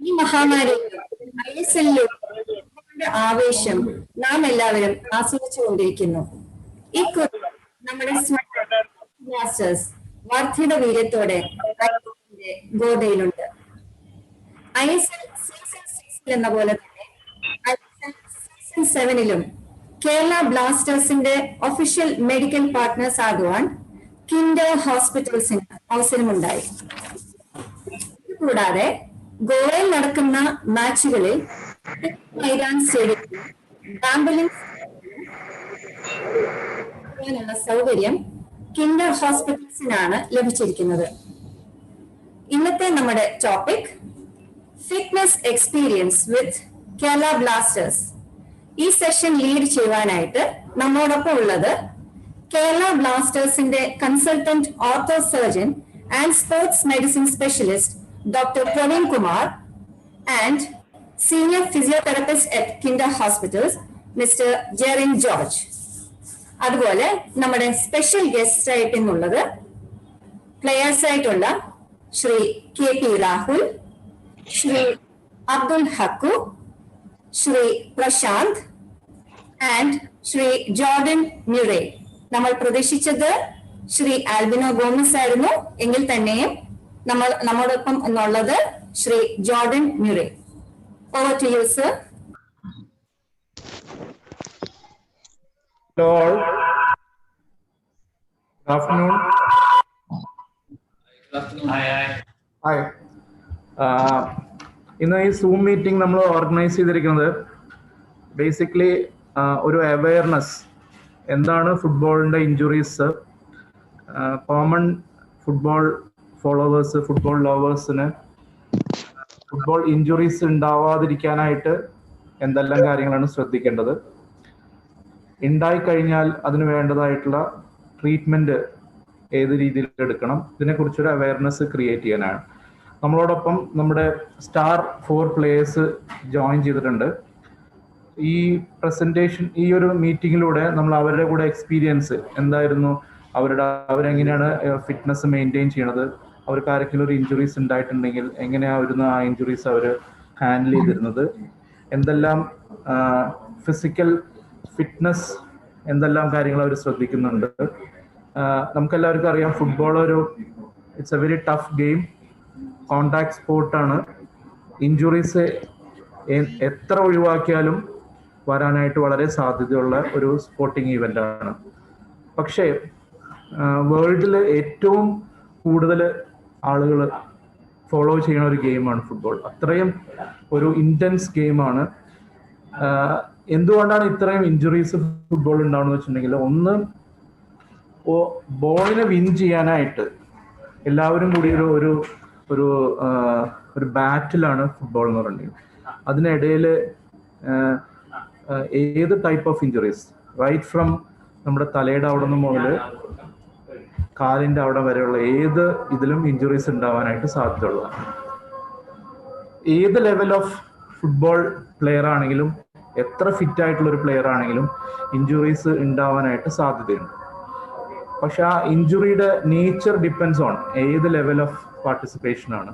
ഈ മഹാമാരി ഐഎസ്എല്ലിലൂടെ ആവേശം നാം എല്ലാവരും ആസ്വദിച്ചുകൊണ്ടിരിക്കുന്നു. ഇക്കുറി നമ്മുടെ ബ്ലാസ്റ്റേഴ്സ് വർദ്ധിത വീര്യത്തോടെ ഗോദയിലുണ്ട്. ISL സീസൺ 6 എന്ന പോലെ തന്നെ ISL സീസൺ 7ലും കേരള ബ്ലാസ്റ്റേഴ്സിന്റെ ഒഫീഷ്യൽ മെഡിക്കൽ പാർട്ട്നേഴ്സ് ആകുവാൻ കിൻഡർ ഹോസ്പിറ്റൽസിന് അവസരമുണ്ടായി. കൂടാതെ ഗോവയിൽ നടക്കുന്ന മാച്ചുകളിൽ മൈതാൻ സ്റ്റേഡിയത്തിൽ ആംബുലൻസ് സൗകര്യം കിൻഡർ ഹോസ്പിറ്റൽസിനാണ് ലഭിച്ചിരിക്കുന്നത്. ഇന്നത്തെ നമ്മുടെ topic fitness experience with Kerala Blasters. ഈ സെഷൻ ലീഡ് ചെയ്യുവാനായിട്ട് നമ്മോടൊപ്പം ഉള്ളത് കേരള ബ്ലാസ്റ്റേഴ്സിന്റെ consultant ortho surgeon and sports medicine specialist doctor Praveen Kumar and senior physiotherapist at Kinder hospitals mister Jerin George. അതുപോലെ നമ്മുടെ സ്പെഷ്യൽ ഗസ്റ്റ് ആയിട്ട് ഇന്നുള്ളത് പ്ലെയേഴ്സ് ആയിട്ടുള്ള Shri KP Rahul, Shri Abdul Hakku, Shri Prashant and Shri Jordan Murray. നമ്മൾ പ്രതീക്ഷിച്ചത് ശ്രീ ആൽബിനോ ഗോമസ് ആയിരുന്നു, എങ്കിൽ തന്നെയും നമ്മോടൊപ്പം എന്നുള്ളത് Shri Jordan Murray. Over to you sir. Hello all. Good afternoon. Good afternoon. Hi. ഇന്ന് ഈ സൂം മീറ്റിംഗ് നമ്മൾ ഓർഗനൈസ് ചെയ്തിരിക്കുന്നത് ബേസിക്കലി ഒരു അവയർനെസ്, എന്താണ് ഫുട്ബോളിൻ്റെ injuries, common football followers, football ലവേഴ്സിന് ഫുട്ബോൾ ഇഞ്ചുറീസ് ഉണ്ടാവാതിരിക്കാനായിട്ട് എന്തെല്ലാം കാര്യങ്ങളാണ് ശ്രദ്ധിക്കേണ്ടത്, ഉണ്ടായിക്കഴിഞ്ഞാൽ അതിന് വേണ്ടതായിട്ടുള്ള ട്രീറ്റ്മെൻറ്റ് ഏത് രീതിയിൽ എടുക്കണം, ഇതിനെക്കുറിച്ചൊരു അവയർനെസ് ക്രിയേറ്റ് ചെയ്യാനാണ്. നമ്മളോടൊപ്പം നമ്മുടെ സ്റ്റാർ 4 പ്ലേയേഴ്സ് ജോയിൻ ചെയ്തിട്ടുണ്ട്. ഈ പ്രസൻറ്റേഷൻ, ഈ ഒരു മീറ്റിങ്ങിലൂടെ നമ്മൾ അവരുടെ കൂടെ എക്സ്പീരിയൻസ് എന്തായിരുന്നു, അവരെങ്ങനെയാണ് ഫിറ്റ്നസ് മെയിൻറ്റെയിൻ ചെയ്യണത്, അവർക്ക് ആരെങ്കിലും ഒരു ഇഞ്ചുറീസ് ഉണ്ടായിട്ടുണ്ടെങ്കിൽ എങ്ങനെയായിരുന്നു ആ ഇഞ്ചുറീസ് അവർ ഹാൻഡിൽ ചെയ്തിരുന്നത്, എന്തെല്ലാം ഫിസിക്കൽ ഫിറ്റ്നസ്, എന്തെല്ലാം കാര്യങ്ങൾ അവർ ശ്രദ്ധിക്കുന്നുണ്ട്. നമുക്കെല്ലാവർക്കും അറിയാം, football it's a very tough game, contact സ്പോർട്ടാണ്. ഇഞ്ചുറീസ് എത്ര ഒഴിവാക്കിയാലും വരാനായിട്ട് വളരെ സാധ്യതയുള്ള ഒരു സ്പോർട്ടിങ് ഇവൻ്റാണ്. പക്ഷേ വേൾഡിൽ ഏറ്റവും കൂടുതൽ ആളുകൾ ഫോളോ ചെയ്യുന്ന ഒരു ഗെയിമാണ് ഫുട്ബോൾ. അത്രയും ഒരു ഇൻറ്റൻസ് ഗെയിമാണ്. എന്തുകൊണ്ടാണ് ഇത്രയും ഇഞ്ചുറീസ് ഫുട്ബോൾ ഉണ്ടാവുന്നത് വെച്ചിട്ടുണ്ടെങ്കിൽ, ഒന്ന്, ബോളിനെ വിൻ ചെയ്യാനായിട്ട് എല്ലാവരും കൂടി ഒരു ബാറ്റിലാണ് ഫുട്ബോൾ എന്ന് പറയുന്നത്. അതിനിടയിൽ ഏത് type of injuries, right from നമ്മുടെ തലയുടെ അവിടെ നിന്ന് മുതൽ കാലിൻ്റെ അവിടെ വരെയുള്ള ഏത് ഇതിലും ഇഞ്ചുറീസ് ഉണ്ടാവാനായിട്ട് സാധ്യതയുള്ളതാണ്. ഏത് ലെവൽ ഓഫ് ഫുട്ബോൾ പ്ലെയർ ആണെങ്കിലും, എത്ര ഫിറ്റ് ആയിട്ടുള്ള ഒരു പ്ലെയർ ആണെങ്കിലും ഇഞ്ചുറീസ് ഉണ്ടാവാനായിട്ട് സാധ്യതയുണ്ട്. പക്ഷെ ആ ഇഞ്ചുറിയുടെ നേച്ചർ ഡിപ്പെൻസ് ഓൺ ഏത് ലെവൽ ഓഫ് പാർട്ടിസിപ്പേഷൻ ആണ്.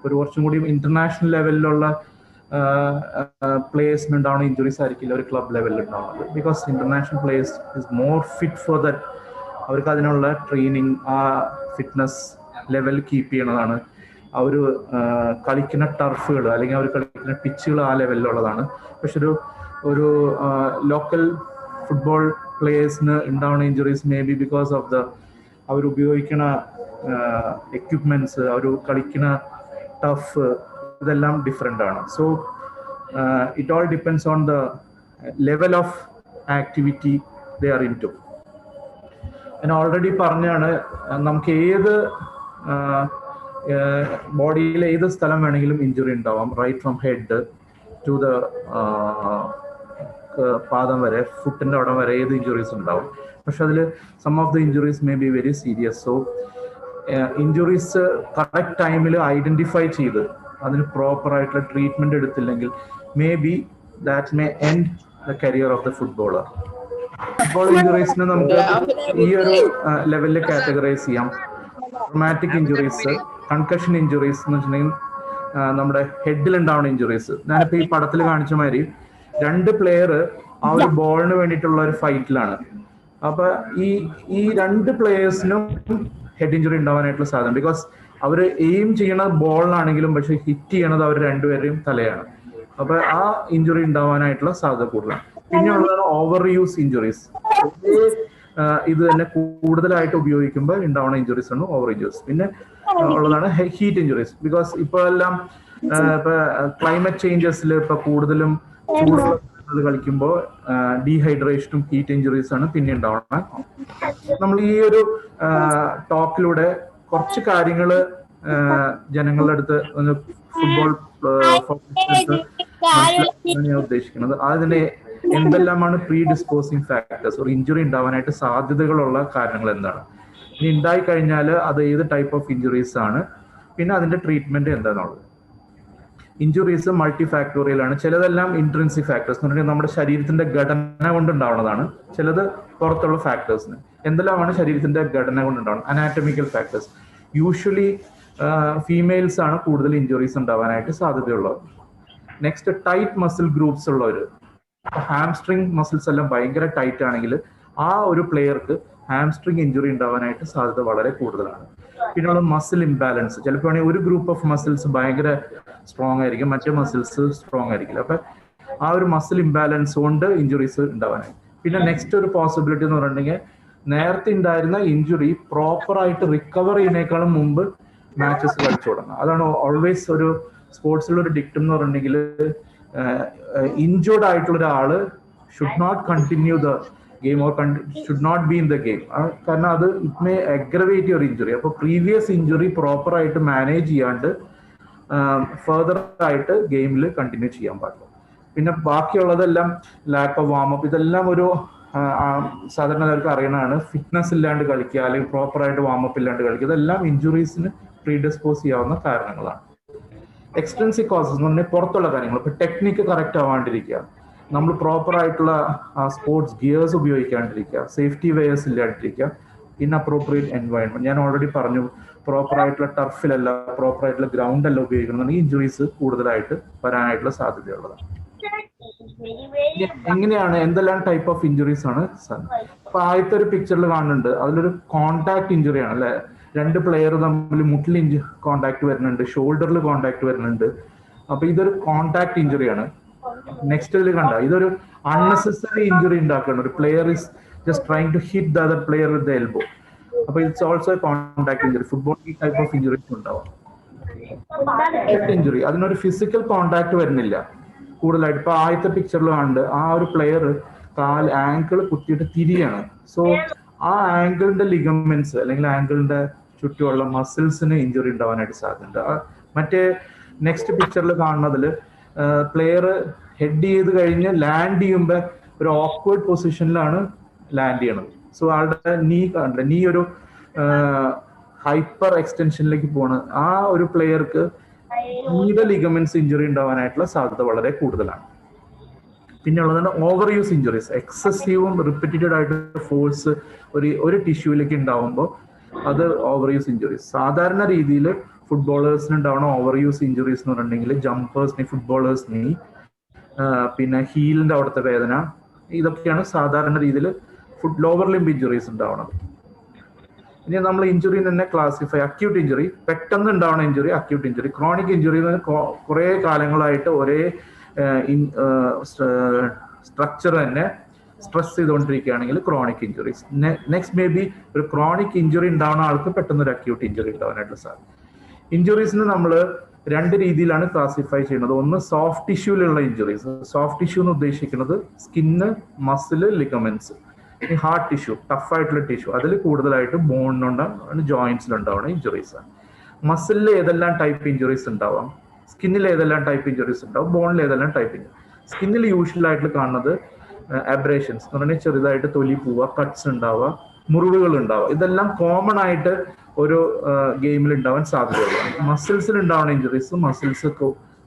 ഒരു കുറച്ചും കൂടി ഇന്റർനാഷണൽ ലെവലിലുള്ള പ്ലേയേഴ്സിന് ഉണ്ടാവുന്ന ഇഞ്ചുറീസ് ആയിരിക്കില്ല ഒരു ക്ലബ് ലെവലിൽ ഉണ്ടാവുന്നത്. Because international players is more fit for that. അവർക്ക് അതിനുള്ള ട്രെയിനിങ്, ആ ഫിറ്റ്നസ് ലെവൽ കീപ്പ് ചെയ്യണതാണ്. അവർ കളിക്കുന്ന ടർഫുകൾ അല്ലെങ്കിൽ അവർ കളിക്കുന്ന പിച്ചുകൾ ആ ലെവലിലുള്ളതാണ്. പക്ഷെ ഒരു ലോക്കൽ ഫുട്ബോൾ പ്ലേയേഴ്സിന് ഉണ്ടാവുന്ന injuries may be because of അവർ ഉപയോഗിക്കുന്ന എക്യുപ്മെൻറ്റ്സ്, അവർ കളിക്കുന്ന ടഫ്, ഇതെല്ലാം ഡിഫറെൻ്റ് ആണ്. So it all depends on the level of activity they are into. ഞാൻ ഓൾറെഡി പറഞ്ഞാണ്, നമുക്ക് ഏത് ബോഡിയിൽ ഏത് സ്ഥലം വേണമെങ്കിലും ഇഞ്ചുറി ഉണ്ടാവാം, right from head to the പാദം വരെ, ഫുട്ടിൻ്റെ അവിടെ വരെ ഏത് ഇഞ്ചുറീസ് ഉണ്ടാവും. പക്ഷെ അതിൽ some of the injuries may be very serious. So injuries correct ടൈമിൽ ഐഡൻറ്റിഫൈ ചെയ്ത് അതിന് പ്രോപ്പറായിട്ടുള്ള ട്രീറ്റ്മെൻറ്റ് എടുത്തില്ലെങ്കിൽ may be that may end the career of the footballer. Football ഇഞ്ചുറീസിനെ നമുക്ക് ഈ ഒരു ലെവലിൽ കാറ്റഗറൈസ് ചെയ്യാം. ട്രോമാറ്റിക് ഇഞ്ചുറീസ്, കൺകഷൻ ഇഞ്ചുറീസ് എന്ന് വെച്ചിട്ടുണ്ടെങ്കിൽ നമ്മുടെ ഹെഡിൽ ഉണ്ടാവുന്ന ഇഞ്ചുറീസ്. ഞാനിപ്പോൾ ഈ പടത്തിൽ കാണിച്ച മാതിരി 2 പ്ലെയർ ആ ഒരു ബോളിന് വേണ്ടിയിട്ടുള്ള ഒരു ഫൈറ്റിലാണ്. അപ്പൊ ഈ 2 പ്ലേയേഴ്സിനും ഹെഡ് ഇഞ്ചുറി ഉണ്ടാവാനായിട്ടുള്ള സാധ്യത. ബിക്കോസ് അവർ എയിം ചെയ്യണത് ബോളിനാണെങ്കിലും പക്ഷെ ഹിറ്റ് ചെയ്യണത് അവർ രണ്ടുപേരെയും തലയാണ്. അപ്പൊ ആ ഇഞ്ചുറി ഉണ്ടാവാനായിട്ടുള്ള സാധ്യത കൂടുതലാണ്. പിന്നെ ഉള്ളതാണ് ഓവർ യൂസ് ഇഞ്ചുറീസ്. ഇത് തന്നെ കൂടുതലായിട്ട് ഉപയോഗിക്കുമ്പോൾ ഉണ്ടാവുന്ന ഇഞ്ചുറീസ് ആണ് ഓവർ യൂസ്. പിന്നെ ഉള്ളതാണ് ഹീറ്റ് ഇഞ്ചുറീസ്. ബിക്കോസ് ഇപ്പൊ എല്ലാം ഇപ്പൊ ക്ലൈമറ്റ് ചേഞ്ചസിൽ ഇപ്പൊ കൂടുതലും ചൂടുള്ള കളിക്കുമ്പോൾ ഡീഹൈഡ്രേഷനും ഹീറ്റ് ഇഞ്ചുറീസ് ആണ് പിന്നെ ഉണ്ടാവുന്നത്. നമ്മൾ ഈ ഒരു ടോക്കിലൂടെ കുറച്ച് കാര്യങ്ങള് ജനങ്ങളുടെ അടുത്ത് ഒന്ന് ഫുട്ബോൾ ഞാൻ ഉദ്ദേശിക്കുന്നത്. അതിന്റെ എന്തെല്ലാമാണ് പ്രീ ഡിസ്പോസിങ് ഫാക്ടേഴ്സ്, ഒരു ഇഞ്ചുറി ഉണ്ടാവാനായിട്ട് സാധ്യതകളുള്ള കാര്യങ്ങൾ എന്താണ്, ഇനി ഉണ്ടായി കഴിഞ്ഞാൽ അത് ഏത് ടൈപ്പ് ഓഫ് ഇഞ്ചുറീസ് ആണ്, പിന്നെ അതിന്റെ ട്രീറ്റ്മെന്റ് എന്താണെന്നുള്ളത്. ഇഞ്ചുറീസ് മൾട്ടി ഫാക്ടോറിയൽ ആണ്. ചിലതെല്ലാം ഇൻട്രിൻസിക് ഫാക്ടേഴ്സ് എന്ന് പറഞ്ഞാൽ നമ്മുടെ ശരീരത്തിന്റെ ഘടന കൊണ്ടുണ്ടാവുന്നതാണ്. ചിലത് പുറത്തുള്ള ഫാക്ടേഴ്സിന്. എന്തെല്ലാമാണ് ശരീരത്തിന്റെ ഘടന കൊണ്ടുണ്ടാവുന്നത്? Anatomical factors. യൂഷ്വലി ഫീമെയിൽസ് ആണ് കൂടുതൽ ഇഞ്ചുറീസ് ഉണ്ടാവാനായിട്ട് സാധ്യതയുള്ളത്. നെക്സ്റ്റ്, ടൈറ്റ് മസിൽ ഗ്രൂപ്പ്സ് ഉള്ളവർ. ഹാംസ്ട്രിങ് മസിൽസ് എല്ലാം ഭയങ്കര ടൈറ്റ് ആണെങ്കിൽ ആ ഒരു പ്ലെയർക്ക് ഹാംസ്ട്രിങ് ഇഞ്ചുറി ഉണ്ടാവാനായിട്ട് സാധ്യത വളരെ കൂടുതലാണ്. പിന്നെയുള്ള മസിൽ ഇംബാലൻസ്. ചിലപ്പോൾ ആണെങ്കിൽ ഒരു ഗ്രൂപ്പ് ഓഫ് മസിൽസ് ഭയങ്കര സ്ട്രോങ് ആയിരിക്കും, മറ്റേ മസിൽസ് സ്ട്രോങ് ആയിരിക്കില്ല. അപ്പൊ ആ ഒരു മസിൽ ഇംബാലൻസ് കൊണ്ട് ഇഞ്ചുറീസ് ഉണ്ടാവാനായി. പിന്നെ നെക്സ്റ്റ് ഒരു പോസിബിലിറ്റി എന്ന് പറഞ്ഞിട്ടുണ്ടെങ്കിൽ നേരത്തെ ഉണ്ടായിരുന്ന ഇഞ്ചുറി പ്രോപ്പറായിട്ട് റിക്കവർ ചെയ്യുന്നേക്കാളും മുമ്പ് മാച്ചസ് കളിച്ചു തുടങ്ങുക. അതാണ് ഓൾവേസ് ഒരു സ്പോർട്സിലുള്ള ഒരു ഡിക്റ്റം എന്ന് പറഞ്ഞിട്ടുണ്ടെങ്കിൽ ഇഞ്ചേർഡ് ആയിട്ടുള്ള ഒരാള് should not continue the game or should not be in the game. കാരണം അത് it may aggravate your injury. അപ്പോൾ പ്രീവിയസ് ഇഞ്ചുറി പ്രോപ്പറായിട്ട് മാനേജ് ചെയ്യാണ്ട് ഫർദർ ആയിട്ട് ഗെയിമിൽ കണ്ടിന്യൂ ചെയ്യാൻ പാടില്ല. പിന്നെ ബാക്കിയുള്ളതെല്ലാം ലാക്ക് ഓഫ് വാമപ്പ്. ഇതെല്ലാം ഒരു സാധാരണക്കാർക്ക് അറിയണതാണ്. ഫിറ്റ്നസ് ഇല്ലാണ്ട് കളിക്കുക അല്ലെങ്കിൽ പ്രോപ്പറായിട്ട് വാമപ്പ് ഇല്ലാണ്ട് കളിക്കുക, ഇതെല്ലാം ഇഞ്ചുറീസിന് പ്രീഡിസ്പോസ് ചെയ്യാവുന്ന കാരണങ്ങളാണ്. എക്സ്റ്റൻസീവ് കോസസ് എന്ന് പറഞ്ഞാൽ പുറത്തുള്ള കാര്യങ്ങൾ. ഇപ്പൊ ടെക്നിക്ക് കറക്റ്റ് ആവാണ്ടിരിക്കുക, നമ്മൾ പ്രോപ്പറായിട്ടുള്ള സ്പോർട്സ് ഗിയേഴ്സ് ഉപയോഗിക്കാണ്ടിരിക്കുക, സേഫ്റ്റി വെയേഴ്സ് ഇല്ലാണ്ടിരിക്കുക, ഇൻഅപ്രോപ്രിയേറ്റ് എൻവയൺമെന്റ്. ഞാൻ ഓൾറെഡി പറഞ്ഞു, പ്രോപ്പറായിട്ടുള്ള ടർഫിലല്ല, പ്രോപ്പറായിട്ടുള്ള ഗ്രൗണ്ട് അല്ല ഉപയോഗിക്കണമെന്നുണ്ടെങ്കിൽ ഇഞ്ചുറീസ് കൂടുതലായിട്ട് വരാനായിട്ടുള്ള സാധ്യതയുള്ളതാണ്. എങ്ങനെയാണ്, എന്തെല്ലാം ടൈപ്പ് ഓഫ് ഇഞ്ചുറീസ് ആണ്? അപ്പൊ ആദ്യത്തെ ഒരു പിക്ചറിൽ കാണുന്നുണ്ട്, അതിലൊരു കോണ്ടാക്ട് ഇഞ്ചുറി ആണ് അല്ലെ. 2 പ്ലെയർ തമ്മിൽ മുട്ടിൽ കോണ്ടാക്ട് വരുന്നുണ്ട്, ഷോൾഡറിൽ കോണ്ടാക്ട് വരുന്നുണ്ട്. അപ്പൊ ഇതൊരു കോണ്ടാക്ട് ഇഞ്ചുറിയാണ്. നെക്സ്റ്റ് ഇതിൽ കണ്ട, ഇതൊരു അൺനെസസറി ഇഞ്ചുറി ഉണ്ടാക്കുകയാണ്. ഒരു player is just trying to hit the other player with the elbow. അപ്പൊ it's also contact injury. Football ഈ ടൈപ്പ് ഓഫ് ഇഞ്ചുറീസ് ഉണ്ടാവും. ഇഞ്ചുറി, അതിനൊരു ഫിസിക്കൽ കോണ്ടാക്ട് വരുന്നില്ല കൂടുതലായിട്ട്. ഇപ്പൊ ആദ്യത്തെ പിക്ചറിൽ കാണുന്നുണ്ട്, ആ ഒരു പ്ലെയർ ആങ്കിൾ കുത്തിയിട്ട് തിരിയാണ്. സോ ആ ആങ്കിളിന്റെ ലിഗമെന്റ്സ് അല്ലെങ്കിൽ ആങ്കിളിന്റെ ചുറ്റുമുള്ള മസിൽസിന് ഇഞ്ചുറി ഉണ്ടാവാനായിട്ട് സാധ്യതയുണ്ട്. മറ്റേ നെക്സ്റ്റ് പിക്ചറിൽ കാണുന്നതിൽ പ്ലെയർ ഹെഡ് ചെയ്ത് കഴിഞ്ഞ് ലാൻഡ് ചെയ്യുമ്പോൾ ഒരു ഓക്വേർഡ് പൊസിഷനിലാണ് ലാൻഡ് ചെയ്യണത്. സോ ആളുടെ നീ ഒരു ഹൈപ്പർ എക്സ്റ്റൻഷനിലേക്ക് പോണ്. ആ ഒരു പ്ലെയർക്ക് നീയുടെ ലിഗമെന്റ്സ് ഇഞ്ചുറി ഉണ്ടാവാനായിട്ടുള്ള സാധ്യത വളരെ കൂടുതലാണ്. പിന്നെ ഉള്ളതാണ് ഓവർ യൂസ് ഇഞ്ചുറീസ്. എക്സസീവും റിപ്പീറ്റഡ് ആയിട്ട് ഫോഴ്സ് ഒരു ടിഷ്യൂവിലേക്ക് ഉണ്ടാവുമ്പോൾ അത് ഓവർ യൂസ് ഇഞ്ചുറീസ്. സാധാരണ രീതിയിൽ ഫുട്ബോളേഴ്സിന് ഉണ്ടാവണ ഓവർ യൂസ് ഇഞ്ചുറീസ് എന്ന് പറഞ്ഞിട്ടുണ്ടെങ്കിൽ ജമ്പേഴ്സിന്, ഫുട്ബോളേഴ്സിന് പിന്നെ ഹീലിന്റെ അവിടുത്തെ വേദന, ഇതൊക്കെയാണ് സാധാരണ രീതിയിൽ ലോവർ ലിംബ് ഇഞ്ചുറീസ് ഉണ്ടാവണത്. ഇനി നമ്മൾ ഇഞ്ചുറി തന്നെ ക്ലാസിഫൈ. അക്യൂട്ട് ഇഞ്ചുറി, പെട്ടെന്ന് ഉണ്ടാവുന്ന injury acute injury. Chronic injury കുറെ കാലങ്ങളായിട്ട് ഒരേ സ്ട്രക്ചർ തന്നെ സ്ട്രെസ് ചെയ്തുകൊണ്ടിരിക്കുകയാണെങ്കിൽ chronic injuries. Next may be ഒരു ക്രോണിക് ഇഞ്ചുറി ഉണ്ടാവുന്ന ആൾക്ക് പെട്ടെന്ന് ഒരു അക്യൂട്ട് ഇഞ്ചുറി ഉണ്ടാവാനായിട്ട് സാധിക്കും. ഇഞ്ചുറീസിന് നമ്മൾ 2 രീതിയിലാണ് ക്ലാസിഫൈ ചെയ്യുന്നത്. ഒന്ന് സോഫ്റ്റ് ടിഷ്യൂലുള്ള ഇഞ്ചുറീസ്. സോഫ്റ്റ് ടിഷ്യൂ എന്ന് ഉദ്ദേശിക്കുന്നത് സ്കിന്ന്, മസില്, ലിഗമെന്റ്സ്. ഈ ഹാർഡ് ടിഷ്യൂ, ടഫ് ആയിട്ടുള്ള ടിഷ്യൂ, അതിൽ കൂടുതലായിട്ട് ബോണിനുണ്ടാവും, ജോയിന്റ്സിലുണ്ടാവുന്ന ഇഞ്ചുറീസ് ആണ്. മസിലിൽ ഏതെല്ലാം ടൈപ്പ് ഇഞ്ചുറീസ് ഉണ്ടാവാം, സ്കിന്നിൽ ഏതെല്ലാം ടൈപ്പ് ഇഞ്ചുറീസ് ഉണ്ടാവും, ബോണിൽ ഏതെല്ലാം ടൈപ്പ് ഇഞ്ചുറി. സ്കിന്നിൽ യൂഷ്വൽ ആയിട്ട് കാണുന്നത് അബ്രേഷൻസ് എന്ന് പറഞ്ഞാൽ ചെറുതായിട്ട് തൊലി പോവുക, കട്ട്സ് ഉണ്ടാവുക, മുറിവുകൾ ഉണ്ടാവുക. ഇതെല്ലാം കോമൺ ആയിട്ട് ഒരു ഗെയിമിൽ ഉണ്ടാവാൻ സാധ്യതയുള്ളതാണ്. മസിൽസിൽ ഉണ്ടാവുന്ന ഇഞ്ചുറീസ്, മസിൽസ്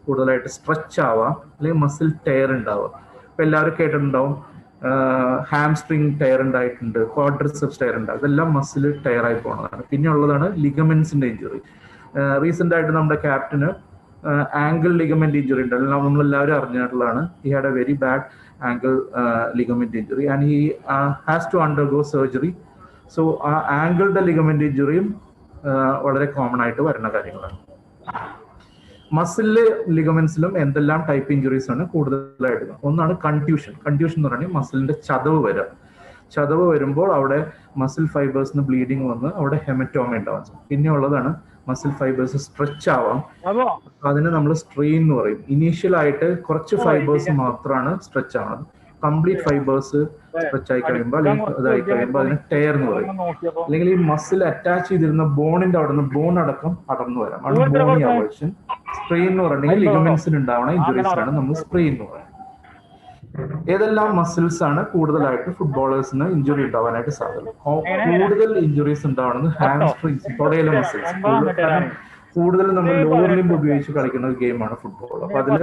കൂടുതലായിട്ട് സ്ട്രെച്ച് ആവാം, അല്ലെങ്കിൽ മസിൽ ടയർ ഉണ്ടാവുക. ഇപ്പൊ എല്ലാവരും കേട്ടിട്ടുണ്ടാവും, ഹാംസ്ട്രിങ് ടയർ ഉണ്ടായിട്ടുണ്ട്, ക്വാഡ്രിസെപ്സ് ടയർ ഉണ്ടാവും. ഇതെല്ലാം മസിൽ ടയർ ആയി പോകുന്നതാണ്. പിന്നെ ഉള്ളതാണ് ലിഗമെന്റ്സിന്റെ ഇഞ്ചുറി. റീസെന്റ് ആയിട്ട് നമ്മുടെ ക്യാപ്റ്റന് ankle ligament injury ഉണ്ടല്ലോ, നമ്മളെല്ലാവരും അറിഞ്ഞിട്ടുള്ളതാണ്. He had a very bad ankle ligament injury and he has to undergo surgery. So ആ ആംഗിളുടെ ലിഗമെന്റ് ഇഞ്ചുറിയും വളരെ കോമൺ ആയിട്ട് വരുന്ന കാര്യങ്ങളാണ്. മസിലിലെ ലിഗമെന്റ്സിലും എന്തെല്ലാം ടൈപ്പ് ഇഞ്ചുറീസ് ആണ് കൂടുതലായിട്ട്? ഒന്നാണ് കൺട്യൂഷൻ. കൺട്യൂഷൻ എന്ന് പറഞ്ഞാൽ മസിലിന്റെ ചതവ് വരിക. ചതവ് വരുമ്പോൾ അവിടെ മസിൽ ഫൈബേഴ്സിന് ബ്ലീഡിങ് വന്ന് അവിടെ ഹെമറ്റോമ ഉണ്ടാവാൻ. പിന്നെ ഉള്ളതാണ് മസിൽ ഫൈബേഴ്സ് സ്ട്രെച്ച് ആവാം, അതിന് നമ്മൾ സ്ട്രെയിൻ എന്ന് പറയും. ഇനീഷ്യൽ ആയിട്ട് കുറച്ച് ഫൈബേഴ്സ് മാത്രമാണ് സ്ട്രെച്ച് ആവുന്നത്. കംപ്ലീറ്റ് ഫൈബേഴ്സ് സ്ട്രെച്ച് ആയി കഴിയുമ്പോൾ അല്ലെങ്കിൽ ഇതായി കഴിയുമ്പോൾ അതിന് ടയർ എന്ന് പറയും. അല്ലെങ്കിൽ ഈ മസിൽ അറ്റാച്ച് ചെയ്തിരുന്ന ബോണിന്റെ അവിടെ നിന്ന് ബോൺ അടക്കം അടർന്നു വരാം, ആണ് ബോണി അവൾഷൻ. സ്ട്രെയിൻ എന്ന് പറഞ്ഞെങ്കിൽ ലിഗമെന്റ്സിന് ഉണ്ടാവുന്ന ഇഞ്ചുറീസ് ആണ് നമ്മൾ സ്ട്രെയിൻ എന്ന് പറയുന്നത്. ഏതെല്ലാം മസിൽസ് ആണ് കൂടുതലായിട്ട് ഫുട്ബോളേഴ്സിന് ഇഞ്ചുറി ഉണ്ടാവാനായിട്ട് സാധ്യത? കൂടുതൽ ഇഞ്ചുറീസ് ഉണ്ടാവുന്നത് ഹാംസ്ട്രിങ്സ്, തുടയിലെ മസിൽസ്. കാരണം കൂടുതൽ നമ്മൾ ലോവർ ലിംബ് ഉപയോഗിച്ച് കളിക്കുന്ന ഒരു ഗെയിമാണ് ഫുട്ബോൾ. അപ്പൊ അതിൽ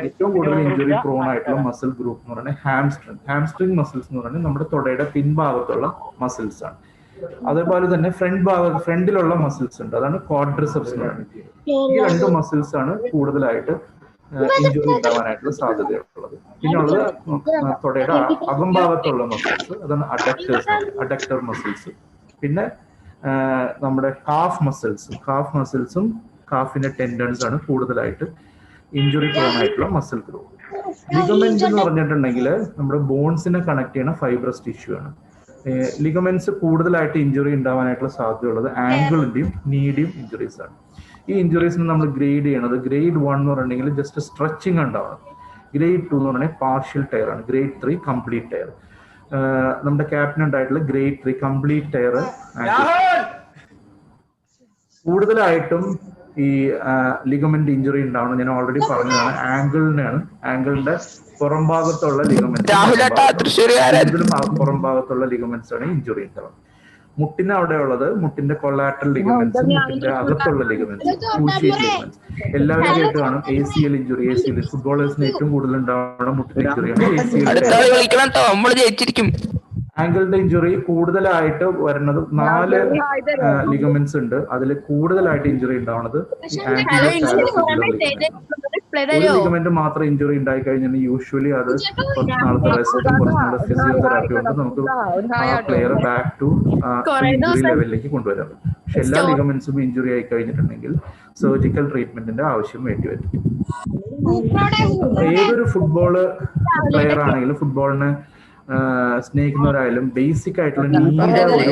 ഏറ്റവും കൂടുതൽ ഇഞ്ചുറി പ്രോൺ ആയിട്ടുള്ള മസിൽ ഗ്രൂപ്പ് എന്ന് പറയുന്നത് ഹാംസ്ട്രിങ്. ഹാംസ്ട്രിങ് മസിൽസ് എന്ന് പറയുന്നത് നമ്മുടെ തുടയുടെ പിൻഭാഗത്തുള്ള മസിൽസ് ആണ്. അതേപോലെ തന്നെ ഫ്രണ്ടിലുള്ള മസിൽസ് ഉണ്ട്, അതാണ് ക്വാഡ്രിസെപ്സ് എന്ന് പറയുന്നത്. ഈ രണ്ട് മസിൽസ് ആണ് കൂടുതലായിട്ട് ഇഞ്ചുറി ഉണ്ടാവാനായിട്ടുള്ള സാധ്യതയുള്ളത്. പിന്നെ ഉള്ളത് തുടയുടെ അകംഭാഗത്തുള്ള മസിൽസ്, അതാണ് അഡക്ടർ മസിൽസ്. പിന്നെ നമ്മുടെ കാഫ് മസിൽസും കാഫിന്റെ ടെൻഡൻസ് ആണ് കൂടുതലായിട്ട് ഇഞ്ചുറി പ്രോൺ ആയിട്ടുള്ള മസിൽ ഗ്രൂപ്പ്. ലിഗമെന്റ് എന്ന് പറഞ്ഞിട്ടുണ്ടെങ്കിൽ നമ്മുടെ ബോൺസിനെ കണക്ട് ചെയ്യുന്ന ഫൈബ്രസ് ടിഷ്യൂ ആണ്. ലിഗമെന്റ്സ് കൂടുതലായിട്ട് ഇഞ്ചുറി ഉണ്ടാവാനായിട്ടുള്ള സാധ്യതയുള്ളത് ആംഗിളിന്റെയും നീയുടെയും ഇഞ്ചുറീസ് ആണ്. ഈ ഇഞ്ചുറീസിന് നമ്മൾ ഗ്രേഡ് ചെയ്യണത് ഗ്രേഡ് 1 എന്ന് പറഞ്ഞിട്ടുണ്ടെങ്കിൽ ജസ്റ്റ് സ്ട്രെച്ചിങ് ഉണ്ടാവണം. ഗ്രേഡ് 2 എന്ന് പറഞ്ഞാൽ പാർഷ്യൽ ടയർ ആണ്. Grade 3 complete tear. നമ്മുടെ ക്യാപ്റ്റൻ ഉണ്ടായിട്ടുള്ള ഗ്രേഡ് 3 കംപ്ലീറ്റ് ടയർ. കൂടുതലായിട്ടും ഈ ലിഗമെന്റ് ഇഞ്ചുറി ഉണ്ടാവണം, ഞാൻ ഓൾറെഡി പറഞ്ഞതാണ്, ആംഗിളിനാണ്. ആംഗിളിന്റെ പുറം ഭാഗത്തുള്ള ലിഗമെന്റ്, പുറം ഭാഗത്തുള്ള ലിഗമെന്റ്സ് ആണ് ഇഞ്ചുറി ഉണ്ടാവുന്നത്. മുട്ടിന് അവിടെ ഉള്ളത് മുട്ടിന്റെ കൊളാറ്ററൽ ലിഗമെന്റ്സ്, മുട്ടിന്റെ അകത്തുള്ള ലിഗമെന്റ്സ്, ക്രൂഷിയേറ്റ് ലിഗമെന്റ്സ്. എല്ലാവരും കേട്ട് കാണും ACL ഇഞ്ചുറി. ACL ഫുട്ബോളേഴ്സിന് ഏറ്റവും കൂടുതൽ ഉണ്ടാവുന്ന മുട്ടിന്റെ ഇഞ്ചുറിയാണ് ACL. ആംഗിളിന്റെ ഇഞ്ചുറി കൂടുതലായിട്ട് വരുന്നത് 4 ലിഗമെന്റ്സ് ഉണ്ട്. അതിൽ കൂടുതലായിട്ട് ഇഞ്ചുറി ഉണ്ടാവുന്നത് ഒരു ലിഗമെന്റ് മാത്രം ഇഞ്ചുറി ഉണ്ടായി കഴിഞ്ഞാൽ യൂഷ്വലി അത് കുറച്ച് നാളത്തെ റെസ്റ്റും കുറച്ച് നാളത്തെ ഫിസിയോതെറാപ്പി കൊണ്ട് നമുക്ക് ആ പ്ലെയർ ബാക്ക് ടു ഇഞ്ചുറി ലെവലിലേക്ക് കൊണ്ടുവരാം. പക്ഷെ എല്ലാ ലിഗമെന്റ്സും ഇഞ്ചുറി ആയി കഴിഞ്ഞിട്ടുണ്ടെങ്കിൽ സർജിക്കൽ ട്രീറ്റ്മെന്റിന്റെ ആവശ്യം വേണ്ടി വരും. ഏതൊരു ഫുട്ബോള് പ്ലെയർ ആണെങ്കിലും ഫുട്ബോളിനെ സ്നേഹിക്കുന്നവരായാലും ബേസിക് ആയിട്ടുള്ള നീയുടെ ഒരു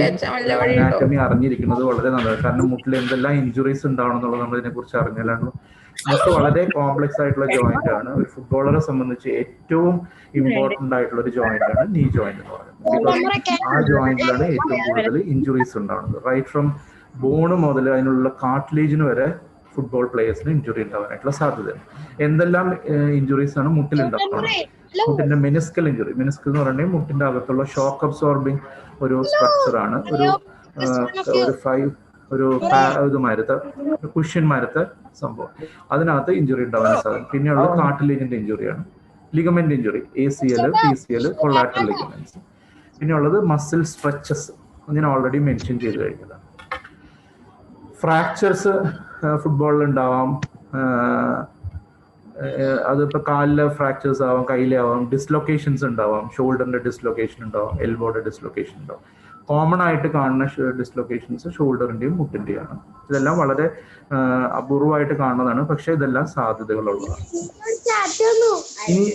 അനാറ്റമി അറിഞ്ഞിരിക്കുന്നത് വളരെ നല്ലതാണ്. കാരണം മുട്ടിൽ എന്തെല്ലാം ഇഞ്ചുറീസ് ഉണ്ടാവണം എന്നുള്ളത് നമ്മൾ ഇതിനെ കുറിച്ച് അറിഞ്ഞാലാണ്. മുട്ട് വളരെ കോംപ്ലക്സ് ആയിട്ടുള്ള ജോയിന്റ് ആണ്. ഒരു ഫുട്ബോളറെ സംബന്ധിച്ച് ഏറ്റവും ഇമ്പോർട്ടന്റ് ആയിട്ടുള്ള ഒരു ജോയിന്റ് ആണ് നീ ജോയിന്റ് എന്ന് പറയുന്നത്. ബിക്കോസ് ആ ജോയിന്റിലാണ് ഏറ്റവും കൂടുതൽ ഇഞ്ചുറീസ് ഉണ്ടാവുന്നത്. റൈറ്റ് ഫ്രം ബോണ് മുതൽ അതിനുള്ള കാർട്ടിലേജിന് വരെ ഫുട്ബോൾ പ്ലേയേഴ്സിന് ഇഞ്ചുറി ഉണ്ടാവാനായിട്ടുള്ള സാധ്യതയാണ്. എന്തെല്ലാം ഇഞ്ചുറീസ് ആണ് മുട്ടിൽ ഉണ്ടാവുന്നത്? മുട്ടിന്റെ മെനിസ്കൽ ഇഞ്ചുറി. മെനിസ്കൽ എന്ന് പറഞ്ഞാൽ മുട്ടിന്റെ അകത്തുള്ള ഷോക്ക് അബ്സോർബിങ് ഒരു സ്ട്രക്ചർ ആണ്. ഒരു കുഷ്യന്മാരത്തെ സംഭവം, അതിനകത്ത് ഇഞ്ചുറി ഉണ്ടാവാൻ സാധ്യത. പിന്നെയുള്ളത് കാർട്ടിലേജിന്റെ ഇഞ്ചുറിയാണ്. Ligament injury ACL, PCL, collateral ligaments. പിന്നെയുള്ളത് മസിൽ സ്ട്രെച്ചസ്, ഞാൻ ഓൾറെഡി മെൻഷൻ ചെയ്ത് കഴിഞ്ഞതാണ്. ഫ്രാക്ചേഴ്സ് ഫുട്ബോളിൽ ഉണ്ടാവാം. അതിപ്പോൾ കാലിലെ ഫ്രാക്ചേഴ്സ് ആവാം, കയ്യിലെ ആവാം. ഡിസ്ലൊക്കേഷൻസ് ഉണ്ടാവാം, ഷോൾഡറിന്റെ ഡിസ്ലൊക്കേഷൻ ഉണ്ടാവാം, എൽബോയുടെ ഡിസ്ലൊക്കേഷൻ ഉണ്ടാവും. കോമൺ ആയിട്ട് കാണുന്ന ഡിസ്ലൊക്കേഷൻസ് ഷോൾഡറിന്റെയും മുട്ടിന്റെയാണ്. ഇതെല്ലാം വളരെ അപൂർവമായിട്ട് കാണുന്നതാണ്, പക്ഷെ ഇതെല്ലാം സാധ്യതകളുള്ളതാണ്. ഇനി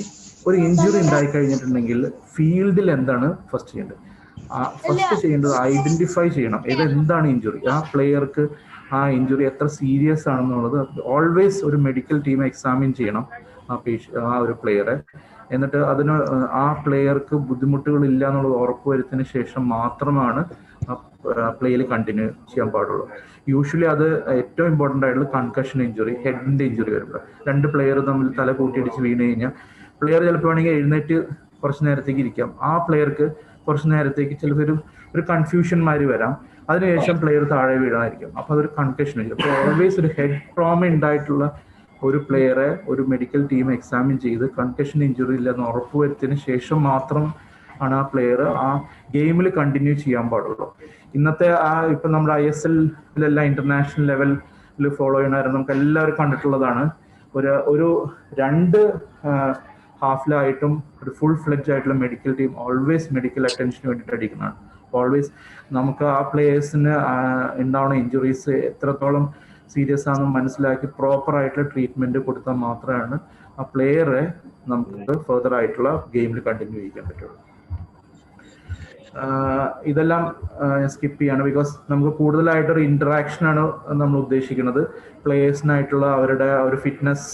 ഒരു ഇഞ്ചുറി ഉണ്ടായി കഴിഞ്ഞിട്ടുണ്ടെങ്കിൽ ഫീൽഡിൽ എന്താണ് ഫസ്റ്റ് ചെയ്യേണ്ടത്? ഫസ്റ്റ് ചെയ്യേണ്ടത് ഐഡന്റിഫൈ ചെയ്യണം ഇതെന്താണ് ഇഞ്ചുറി. ആ പ്ലെയർക്ക് ആ ഇഞ്ചുറി എത്ര സീരിയസ് ആണെന്നുള്ളത് ഓൾവേസ് ഒരു മെഡിക്കൽ ടീം എക്സാമിൻ ചെയ്യണം ആ ഒരു പ്ലെയറെ. എന്നിട്ട് അതിന് ആ പ്ലെയർക്ക് ബുദ്ധിമുട്ടുകൾ ഇല്ല എന്നുള്ളത് ഉറപ്പുവരുത്തിന് ശേഷം മാത്രമാണ് പ്ലേയിൽ കണ്ടിന്യൂ ചെയ്യാൻ പാടുള്ളൂ. യൂഷ്വലി അത് ഏറ്റവും ഇമ്പോർട്ടൻ്റ് ആയിട്ടുള്ള കൺകഷൻ ഇഞ്ചുറി, ഹെഡിന്റെ ഇഞ്ചുറി വരുമ്പോൾ 2 പ്ലെയർ തമ്മിൽ തല കൂട്ടിയിടിച്ച് വീണ് കഴിഞ്ഞാൽ പ്ലെയർ ചിലപ്പോൾ വേണമെങ്കിൽ എഴുന്നേറ്റ് കുറച്ച് നേരത്തേക്ക് ഇരിക്കാം. ആ പ്ലെയർക്ക് കുറച്ച് നേരത്തേക്ക് ചിലപ്പോൾ ഒരു കൺഫ്യൂഷന്മാര് വരാം. അതിനുശേഷം പ്ലെയർ താഴെ വീഴാനായിരിക്കും. അപ്പോൾ അതൊരു കൺകഷൻ ഇഞ്ചുറി. അപ്പോൾ ഓൾവേസ് ഒരു ഹെഡ് ട്രോമ ഉണ്ടായിട്ടുള്ള ഒരു പ്ലെയറെ ഒരു മെഡിക്കൽ ടീം എക്സാമിൻ ചെയ്ത് കൺകഷൻ ഇഞ്ചുറി ഇല്ലെന്ന് ഉറപ്പുവരുത്തിയതിന് ശേഷം മാത്രം ആണ് ആ പ്ലെയർ ആ ഗെയിമിൽ കണ്ടിന്യൂ ചെയ്യാൻ പാടുള്ളൂ. ഇന്നത്തെ ഇപ്പം നമ്മുടെ ISL ഇന്റർനാഷണൽ ലെവലിൽ ഫോളോ ചെയ്യണമായിരുന്നു. നമുക്ക് എല്ലാവരും കണ്ടിട്ടുള്ളതാണ് ഒരു രണ്ട് ഹാഫിലായിട്ടും ഒരു ഫുൾ ഫ്ലെഡ്ജ് ആയിട്ടുള്ള മെഡിക്കൽ ടീം ഓൾവേസ് മെഡിക്കൽ അറ്റൻഷന് വേണ്ടിയിട്ട് അടിക്കുന്നതാണ്. ഓൾവേസ് നമുക്ക് ആ പ്ലേയേഴ്സിന് ഉണ്ടാവുന്ന ഇഞ്ചുറീസ് എത്രത്തോളം സീരിയസ് ആണെന്ന് മനസ്സിലാക്കി പ്രോപ്പർ ആയിട്ടുള്ള ട്രീറ്റ്മെന്റ് കൊടുത്താൽ മാത്രമാണ് ആ പ്ലെയറെ നമുക്ക് ഫെർദർ ആയിട്ടുള്ള ഗെയിമിൽ കണ്ടിന്യൂ ചെയ്യിക്കാൻ പറ്റുള്ളൂ. ഇതെല്ലാം സ്കിപ്പ് ചെയ്യാണ് ബിക്കോസ് നമുക്ക് കൂടുതലായിട്ടൊരു ഇന്ററാക്ഷൻ ആണ് നമ്മൾ ഉദ്ദേശിക്കുന്നത്. പ്ലേയേഴ്സിനായിട്ടുള്ള അവരുടെ ഒരു ഫിറ്റ്നസ്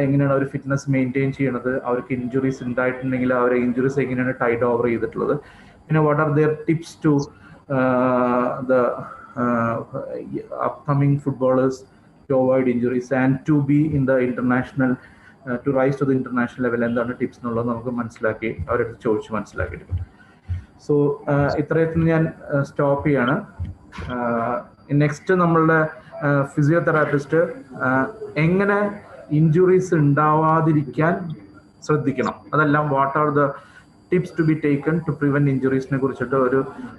എങ്ങനെയാണ് അവർ ഫിറ്റ്നസ് മെയിൻറ്റെയിൻ ചെയ്യണത്, അവർക്ക് ഇഞ്ചുറീസ് ഉണ്ടായിട്ടുണ്ടെങ്കിൽ അവരെ ഇഞ്ചുറീസ് എങ്ങനെയാണ് ടൈഡ് ഓവർ ചെയ്തിട്ടുള്ളത്, പിന്നെ what are their tips to the upcoming footballers to avoid injuries and to be in the international to rise to the international level. എന്താണ് ടിപ്സ് എന്നുള്ളത് നമുക്ക് മനസ്സിലാക്കി അവരുടെ ചോദിച്ച് മനസ്സിലാക്കിയിട്ട്. സോ ഇത്രയത്തിന് ഞാൻ സ്റ്റോപ്പ് ചെയ്യാണ്. നെക്സ്റ്റ് നമ്മളുടെ ഫിസിയോതെറാപ്പിസ്റ്റ് എങ്ങനെ ഇഞ്ചുറീസ് ഉണ്ടാവാതിരിക്കാൻ ശ്രദ്ധിക്കണം, അതെല്ലാം what are the tips to be taken to prevent ഇഞ്ചുറീസിനെ കുറിച്ചിട്ട്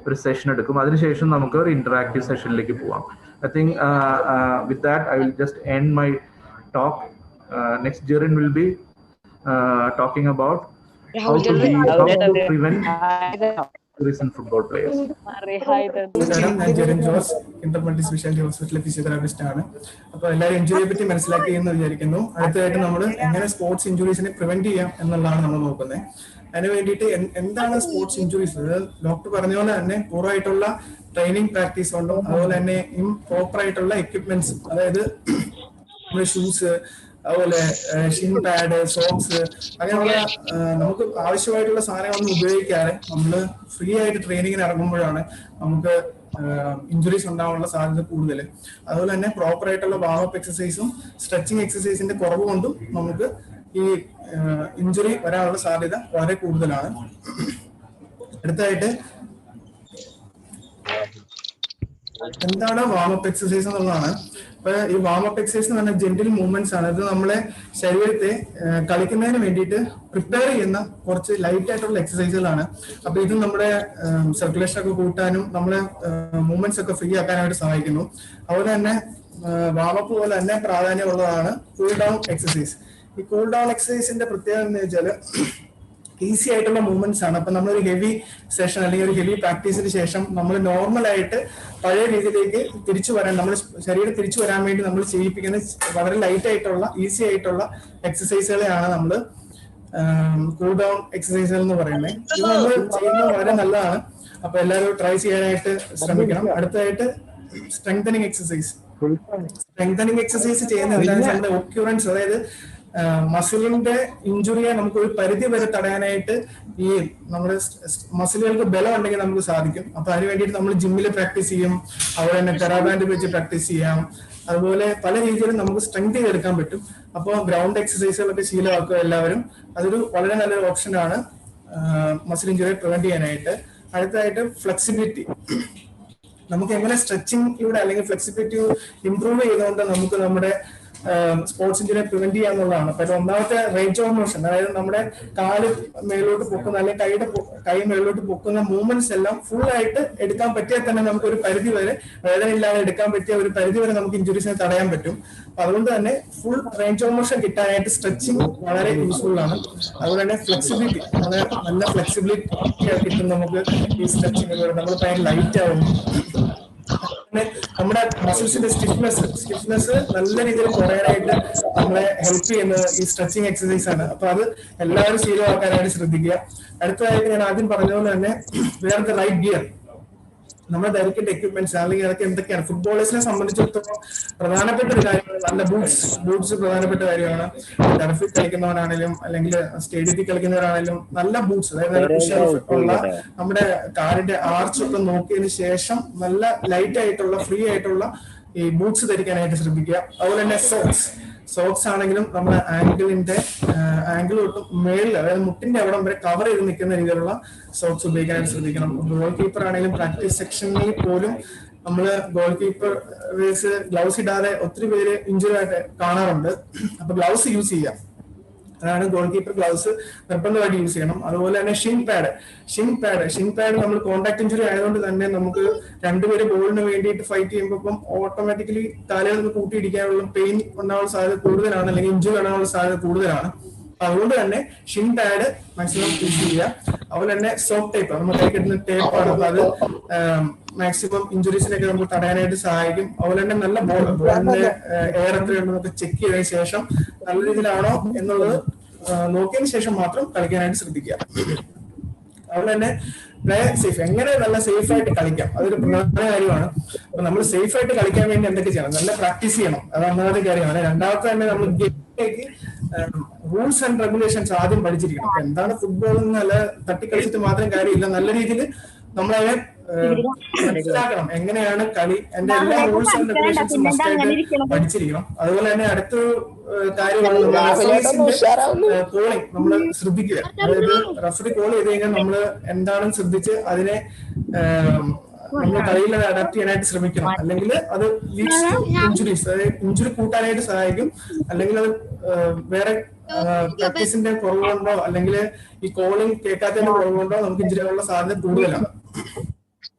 ഒരു സെഷൻ എടുക്കും. അതിനുശേഷം നമുക്ക് ഒരു ഇന്ററാക്റ്റീവ് സെഷനിലേക്ക് പോവാം. I think with that I will just end my talk. Next Jerin will be talking about how to prevent injuries in football players. ഞാൻ ജെറിൻ ജോസ്, ഇന്റർമൾട്ടി സ്പെഷ്യാലിറ്റി ഹോസ്പിറ്റലിലെ ഫിസിയോതെറാപ്പിസ്റ്റ് ആണ്. അപ്പോൾ എല്ലാവരും ഇഞ്ചുറിയെ പറ്റി മനസ്സിലാക്കി എന്ന് വിചാരിക്കുന്നു. അടുത്തതായിട്ട് നമ്മൾ എങ്ങനെ സ്പോർട്സ് ഇഞ്ചുറീസിനെ പ്രിവെന്റ് ചെയ്യാം എന്നുള്ളതാണ് നമ്മൾ നോക്കുന്നത്. അതിന് വേണ്ടിയിട്ട് എന്താണ് സ്പോർട്സ് ഇഞ്ചുറീസ്? ഡോക്ടർ പറഞ്ഞ പോലെ തന്നെ പൂർണ്ണമായിട്ടുള്ള ട്രെയിനിങ് പ്രാക്ടീസ് കൊണ്ടും അതുപോലെ തന്നെ ഇംപ്രോപ്പർ ആയിട്ടുള്ള എക്യുപ്മെന്റ്സ്, അതായത് നമ്മുടെ ഷൂസ്, അതുപോലെ ഷിൻ പാഡ്, സോക്സ്, അങ്ങനെയുള്ള നമുക്ക് ആവശ്യമായിട്ടുള്ള സാധനങ്ങളൊന്നും ഉപയോഗിക്കാതെ നമ്മൾ ഫ്രീ ആയിട്ട് ട്രെയിനിങ്ങിന് ഇറങ്ങുമ്പോഴാണ് നമുക്ക് ഇഞ്ചുറീസ് ഉണ്ടാവാനുള്ള സാധ്യത കൂടുതൽ. അതുപോലെ തന്നെ പ്രോപ്പർ ആയിട്ടുള്ള വാമപ്പ് എക്സസൈസും സ്ട്രെച്ചിങ് എക്സസൈസിന്റെ കുറവ് കൊണ്ടും നമുക്ക് ഈ ഇഞ്ചുറി വരാനുള്ള സാധ്യത വളരെ കൂടുതലാണ്. അടുത്തായിട്ട് എന്താണ് വാമപ്പ് എക്സസൈസ് എന്നുള്ളതാണ്. അപ്പൊ ഈ വാമപ്പ് എക്സസൈസ് എന്ന് പറഞ്ഞാൽ ജെന്റിൽ മൂവ്മെന്റ്സ് ആണ്. ഇത് നമ്മളെ ശരീരത്തെ കളിക്കുന്നതിന് വേണ്ടിയിട്ട് പ്രിപ്പയർ ചെയ്യുന്ന കുറച്ച് ലൈറ്റ് ആയിട്ടുള്ള എക്സസൈസുകളാണ്. അപ്പൊ ഇത് നമ്മുടെ സർക്കുലേഷൻ ഒക്കെ കൂട്ടാനും നമ്മളെ മൂവ്മെന്റ്സ് ഒക്കെ ഫ്രീ ആക്കാനായിട്ട് സഹായിക്കുന്നു. അതുപോലെ തന്നെ വാമപ്പ് പോലെ തന്നെ പ്രാധാന്യമുള്ളതാണ് കൂൾ ഡൗൺ എക്സസൈസ്. ഈ കൂൾ ഡൗൺ എക്സസൈസിന്റെ പ്രത്യേകത എന്ന് വെച്ചാൽ ഈസി ആയിട്ടുള്ള മൂവ്മെന്റ്സ് ആണ്. അപ്പൊ നമ്മളൊരു ഹെവി സെഷൻ അല്ലെങ്കിൽ ഒരു ഹെവി പ്രാക്ടീസിന് ശേഷം നമ്മൾ നോർമലായിട്ട് പഴയ രീതിയിലേക്ക് തിരിച്ചു വരാൻ, നമ്മുടെ ശരീരം തിരിച്ചു വരാൻ വേണ്ടി നമ്മൾ ചെയ്യിപ്പിക്കുന്ന വളരെ ലൈറ്റ് ആയിട്ടുള്ള ഈസി ആയിട്ടുള്ള എക്സസൈസുകളെയാണ് നമ്മൾ കൂൾ ഡൗൺ എക്സസൈസുകൾ എന്ന് പറയുന്നത്. ഇത് നമ്മൾ ചെയ്യുന്നത് വളരെ നല്ലതാണ്. അപ്പൊ എല്ലാവരും ട്രൈ ചെയ്യാനായിട്ട് ശ്രമിക്കണം. അടുത്തതായിട്ട് സ്ട്രെങ്തനിങ് എക്സസൈസ്. സ്ട്രെങ്തനിങ് എക്സസൈസ് ചെയ്യുന്നത് എന്താണെന്ന് വെച്ചാൽ നമ്മുടെ ഒക്യൂറൻസ്, അതായത് മസിലിന്റെ ഇഞ്ചുറിയെ നമുക്ക് ഒരു പരിധി വരെ തടയാനായിട്ട് ഈ നമ്മുടെ മസിലുകൾക്ക് ബലം ഉണ്ടെങ്കിൽ നമുക്ക് സാധിക്കും. അപ്പൊ അതിന് വേണ്ടിയിട്ട് നമ്മൾ ജിമ്മിൽ പ്രാക്ടീസ് ചെയ്യും, അതുപോലെ തന്നെ ടെറാബാൻഡ് വെച്ച് പ്രാക്ടീസ് ചെയ്യാം. അതുപോലെ പല രീതിയിലും നമുക്ക് സ്ട്രെങ്ത് ചെയ്തെടുക്കാൻ പറ്റും. അപ്പോൾ ഗ്രൗണ്ട് എക്സസൈസുകളൊക്കെ ശീലമാക്കുക എല്ലാവരും. അതൊരു വളരെ നല്ലൊരു ഓപ്ഷനാണ് മസിൽ ഇഞ്ചുറി പ്രിവെന്റ് ചെയ്യാനായിട്ട്. അടുത്തതായിട്ട് ഫ്ലെക്സിബിലിറ്റി. നമുക്ക് എങ്ങനെ സ്ട്രെച്ചിങ്ങിലൂടെ അല്ലെങ്കിൽ ഫ്ലെക്സിബിലിറ്റി ഇംപ്രൂവ് ചെയ്തുകൊണ്ട് നമുക്ക് നമ്മുടെ സ്പോർട്സ് ഇഞ്ചുറി പ്രിവെന്റ് ചെയ്യാന്നുള്ളതാണ്. അപ്പൊ ഒന്നാമത്തെ റേഞ്ച് ഓഫ് മോഷൻ, അതായത് നമ്മുടെ കാല് മേലോട്ട് പൊക്കുന്ന അല്ലെങ്കിൽ കൈ മേലോട്ട് പൊക്കുന്ന മൂവ്മെന്റ്സ് എല്ലാം ഫുൾ ആയിട്ട് എടുക്കാൻ പറ്റിയാൽ തന്നെ നമുക്ക് ഒരു പരിധി വരെ വേദന ഇല്ലാതെ എടുക്കാൻ പറ്റിയ ഒരു പരിധി വരെ നമുക്ക് ഇഞ്ചുറീസിനെ തടയാൻ പറ്റും. അപ്പൊ അതുകൊണ്ട് തന്നെ ഫുൾ റേഞ്ച് ഓഫ് മോഷൻ കിട്ടാനായിട്ട് സ്ട്രെച്ചിങ് വളരെ യൂസ്ഫുൾ ആണ്. അതുപോലെ തന്നെ ഫ്ലെക്സിബിലിറ്റി, നല്ല ഫ്ലെക്സിബിലിറ്റി കിട്ടും നമുക്ക് ഈ സ്ട്രെച്ചിങ്ങിലൂടെ. നമ്മൾ ഭയങ്കര ലൈറ്റ് ആവും. നമ്മുടെ മസിൽസിന്റെ സ്റ്റിഫ്നെസ് നല്ല രീതിയിൽ കുറയാനായിട്ട് നമ്മളെ ഹെൽപ്പ് ചെയ്യുന്നത് ഈ സ്ട്രെച്ചിങ് എക്സസൈസ് ആണ്. അപ്പൊ അത് എല്ലാവരും ശീലമാക്കാനായിട്ട് ശ്രദ്ധിക്കുക. അടുത്തതായിട്ട് ഞാൻ ആദ്യം പറഞ്ഞതുപോലെ തന്നെ വേർ ദ റൈറ്റ് ഗിയർ, നമ്മൾ ധരിക്കേണ്ട എക്യുപ്മെന്റ്സ് അല്ലെങ്കിൽ അതൊക്കെ എന്തൊക്കെയാണ്. ഫുട്ബോളേഴ്സിനെ സംബന്ധിച്ചിടത്തോളം പ്രധാനപ്പെട്ട ഒരു കാര്യമാണ് നല്ല ബൂട്ട്സ് പ്രധാനപ്പെട്ട കാര്യമാണ്. ടർഫിൽ കളിക്കുന്നവരാണെങ്കിലും അല്ലെങ്കിൽ സ്റ്റേഡിയത്തിൽ കളിക്കുന്നവരാണെങ്കിലും നല്ല ബൂട്ട്സ്, അതായത് ഉള്ള നമ്മുടെ കാലിന്റെ ആർച്ച് ഒക്കെ നോക്കിയതിന് ശേഷം നല്ല ലൈറ്റ് ആയിട്ടുള്ള ഫ്രീ ആയിട്ടുള്ള ഈ ബൂട്ട്സ് ധരിക്കാനായിട്ട് ശ്രദ്ധിക്കുക. അതുപോലെ തന്നെ സോക്സ് ആണെങ്കിലും നമ്മുടെ ആംഗിൾ തൊട്ട് മേളിൽ, അതായത് മുട്ടിന്റെ അവിടം വരെ കവർ ചെയ്ത് നിൽക്കുന്ന രീതിയിലുള്ള സോക്സ് ഉപയോഗിക്കാനായിട്ട് ശ്രദ്ധിക്കണം. ഗോൾ കീപ്പർ ആണെങ്കിലും പ്രാക്ടീസ് സെക്ഷനിൽ പോലും നമ്മള് ഗോൾ കീപ്പേഴ്സ് ഗ്ലൗസ് ഇടാതെ ഒത്തിരി പേര് ഇഞ്ചുറി ആയിട്ട് കാണാറുണ്ട്. അപ്പൊ ഗ്ലൗസ് യൂസ് ചെയ്യാം. അതാണ് ഗോൾ കീപ്പർ ഗ്ലൗസ് നിർബന്ധമായിട്ട് യൂസ് ചെയ്യണം. അതുപോലെ തന്നെ ഷിൻ പാഡ് നമ്മൾ കോൺടാക്ട് ഇഞ്ചുറി ആയതുകൊണ്ട് തന്നെ നമുക്ക് രണ്ടുപേര് ബോളിന് വേണ്ടിയിട്ട് ഫൈറ്റ് ചെയ്യുമ്പോൾ ഇപ്പം ഓട്ടോമാറ്റിക്കലി കാലുകൾ നിന്ന് കൂട്ടിയിടിക്കാനുള്ള പെയിൻ ഉണ്ടാവാനുള്ള സാധ്യത കൂടുതലാണ്, അല്ലെങ്കിൽ ഇഞ്ചുറി ഉണ്ടാവാനുള്ള സാധ്യത കൂടുതലാണ്. അതുകൊണ്ട് തന്നെ ഷിൻ പാഡ് മാക്സിമം യൂസ് ചെയ്യുക. അതുപോലെ തന്നെ സോഫ്റ്റ് ടേപ്പ്, നമ്മൾ കൈ കെട്ടുന്ന ടേപ്പാണ്, അപ്പൊ അത് മാക്സിമം ഇഞ്ചുറീസിനൊക്കെ നമുക്ക് തടയാനായിട്ട് സഹായിക്കും. അതുപോലെ തന്നെ നല്ല ബോളിന്റെ എയർ എത്രയുണ്ടെന്നൊക്കെ ചെക്ക് ചെയ്തതിനു ശേഷം നല്ല രീതിയിലാണോ എന്നുള്ളത് നോക്കിയതിനു ശേഷം മാത്രം കളിക്കാനായിട്ട് ശ്രദ്ധിക്കുക. അതുപോലെ തന്നെ പ്ലേ സേഫ്, എങ്ങനെ നല്ല സേഫ് ആയിട്ട് കളിക്കാം, അതൊരു പ്രധാന കാര്യമാണ്. അപ്പൊ നമ്മൾ സേഫ് ആയിട്ട് കളിക്കാൻ വേണ്ടി എന്തൊക്കെ ചെയ്യണം? നല്ല പ്രാക്ടീസ് ചെയ്യണം, അത് ഒന്നാമത്തെ കാര്യമാണ്. രണ്ടാമത്തെ തന്നെ നമ്മൾ ഗെയിമിലേക്ക് റൂൾസ് ആൻഡ് റെഗുലേഷൻസ് ആദ്യം പഠിച്ചിരിക്കണം. അപ്പൊ എന്താണ് ഫുട്ബോൾ നല്ല തട്ടിക്കളിച്ചിട്ട് മാത്രം കാര്യമില്ല, നല്ല രീതിയിൽ നമ്മളതിനെ മനസ്സിലാക്കണം, എങ്ങനെയാണ് കളി, എന്റെ എല്ലാ റൂൾസ് ആൻഡ് റെഗുലേഷൻസും മസ്റ്റായിട്ട് പഠിച്ചിരിക്കണം. അതുപോലെ തന്നെ അടുത്തൊരു കാര്യമാണ് കോളിംഗ് നമ്മൾ ശ്രദ്ധിക്കുക. അതായത് റഫറി കോൾ ചെയ്ത് കഴിഞ്ഞാൽ നമ്മൾ എന്താണെന്ന് ശ്രദ്ധിച്ച് അതിനെ നമ്മൾ കളിയിൽ അഡാപ്റ്റ് ചെയ്യാനായിട്ട് ശ്രമിക്കണം. അല്ലെങ്കിൽ അത് ലീഡ്സ് ടു ഇഞ്ചുറീസ്, അതായത് ഇഞ്ചുറി കൂട്ടാനായിട്ട് സഹായിക്കും. അല്ലെങ്കിൽ അത് വേറെ പ്രാക്ടീസിന്റെ കുറവുകൊണ്ടോ അല്ലെങ്കിൽ ഈ കോളിംഗ് കേൾക്കാത്തതിന്റെ കുറവുകൊണ്ടോ നമുക്ക് ഇഞ്ചുറി ആവാനുള്ള സാധ്യത കൂടുതലാണ്.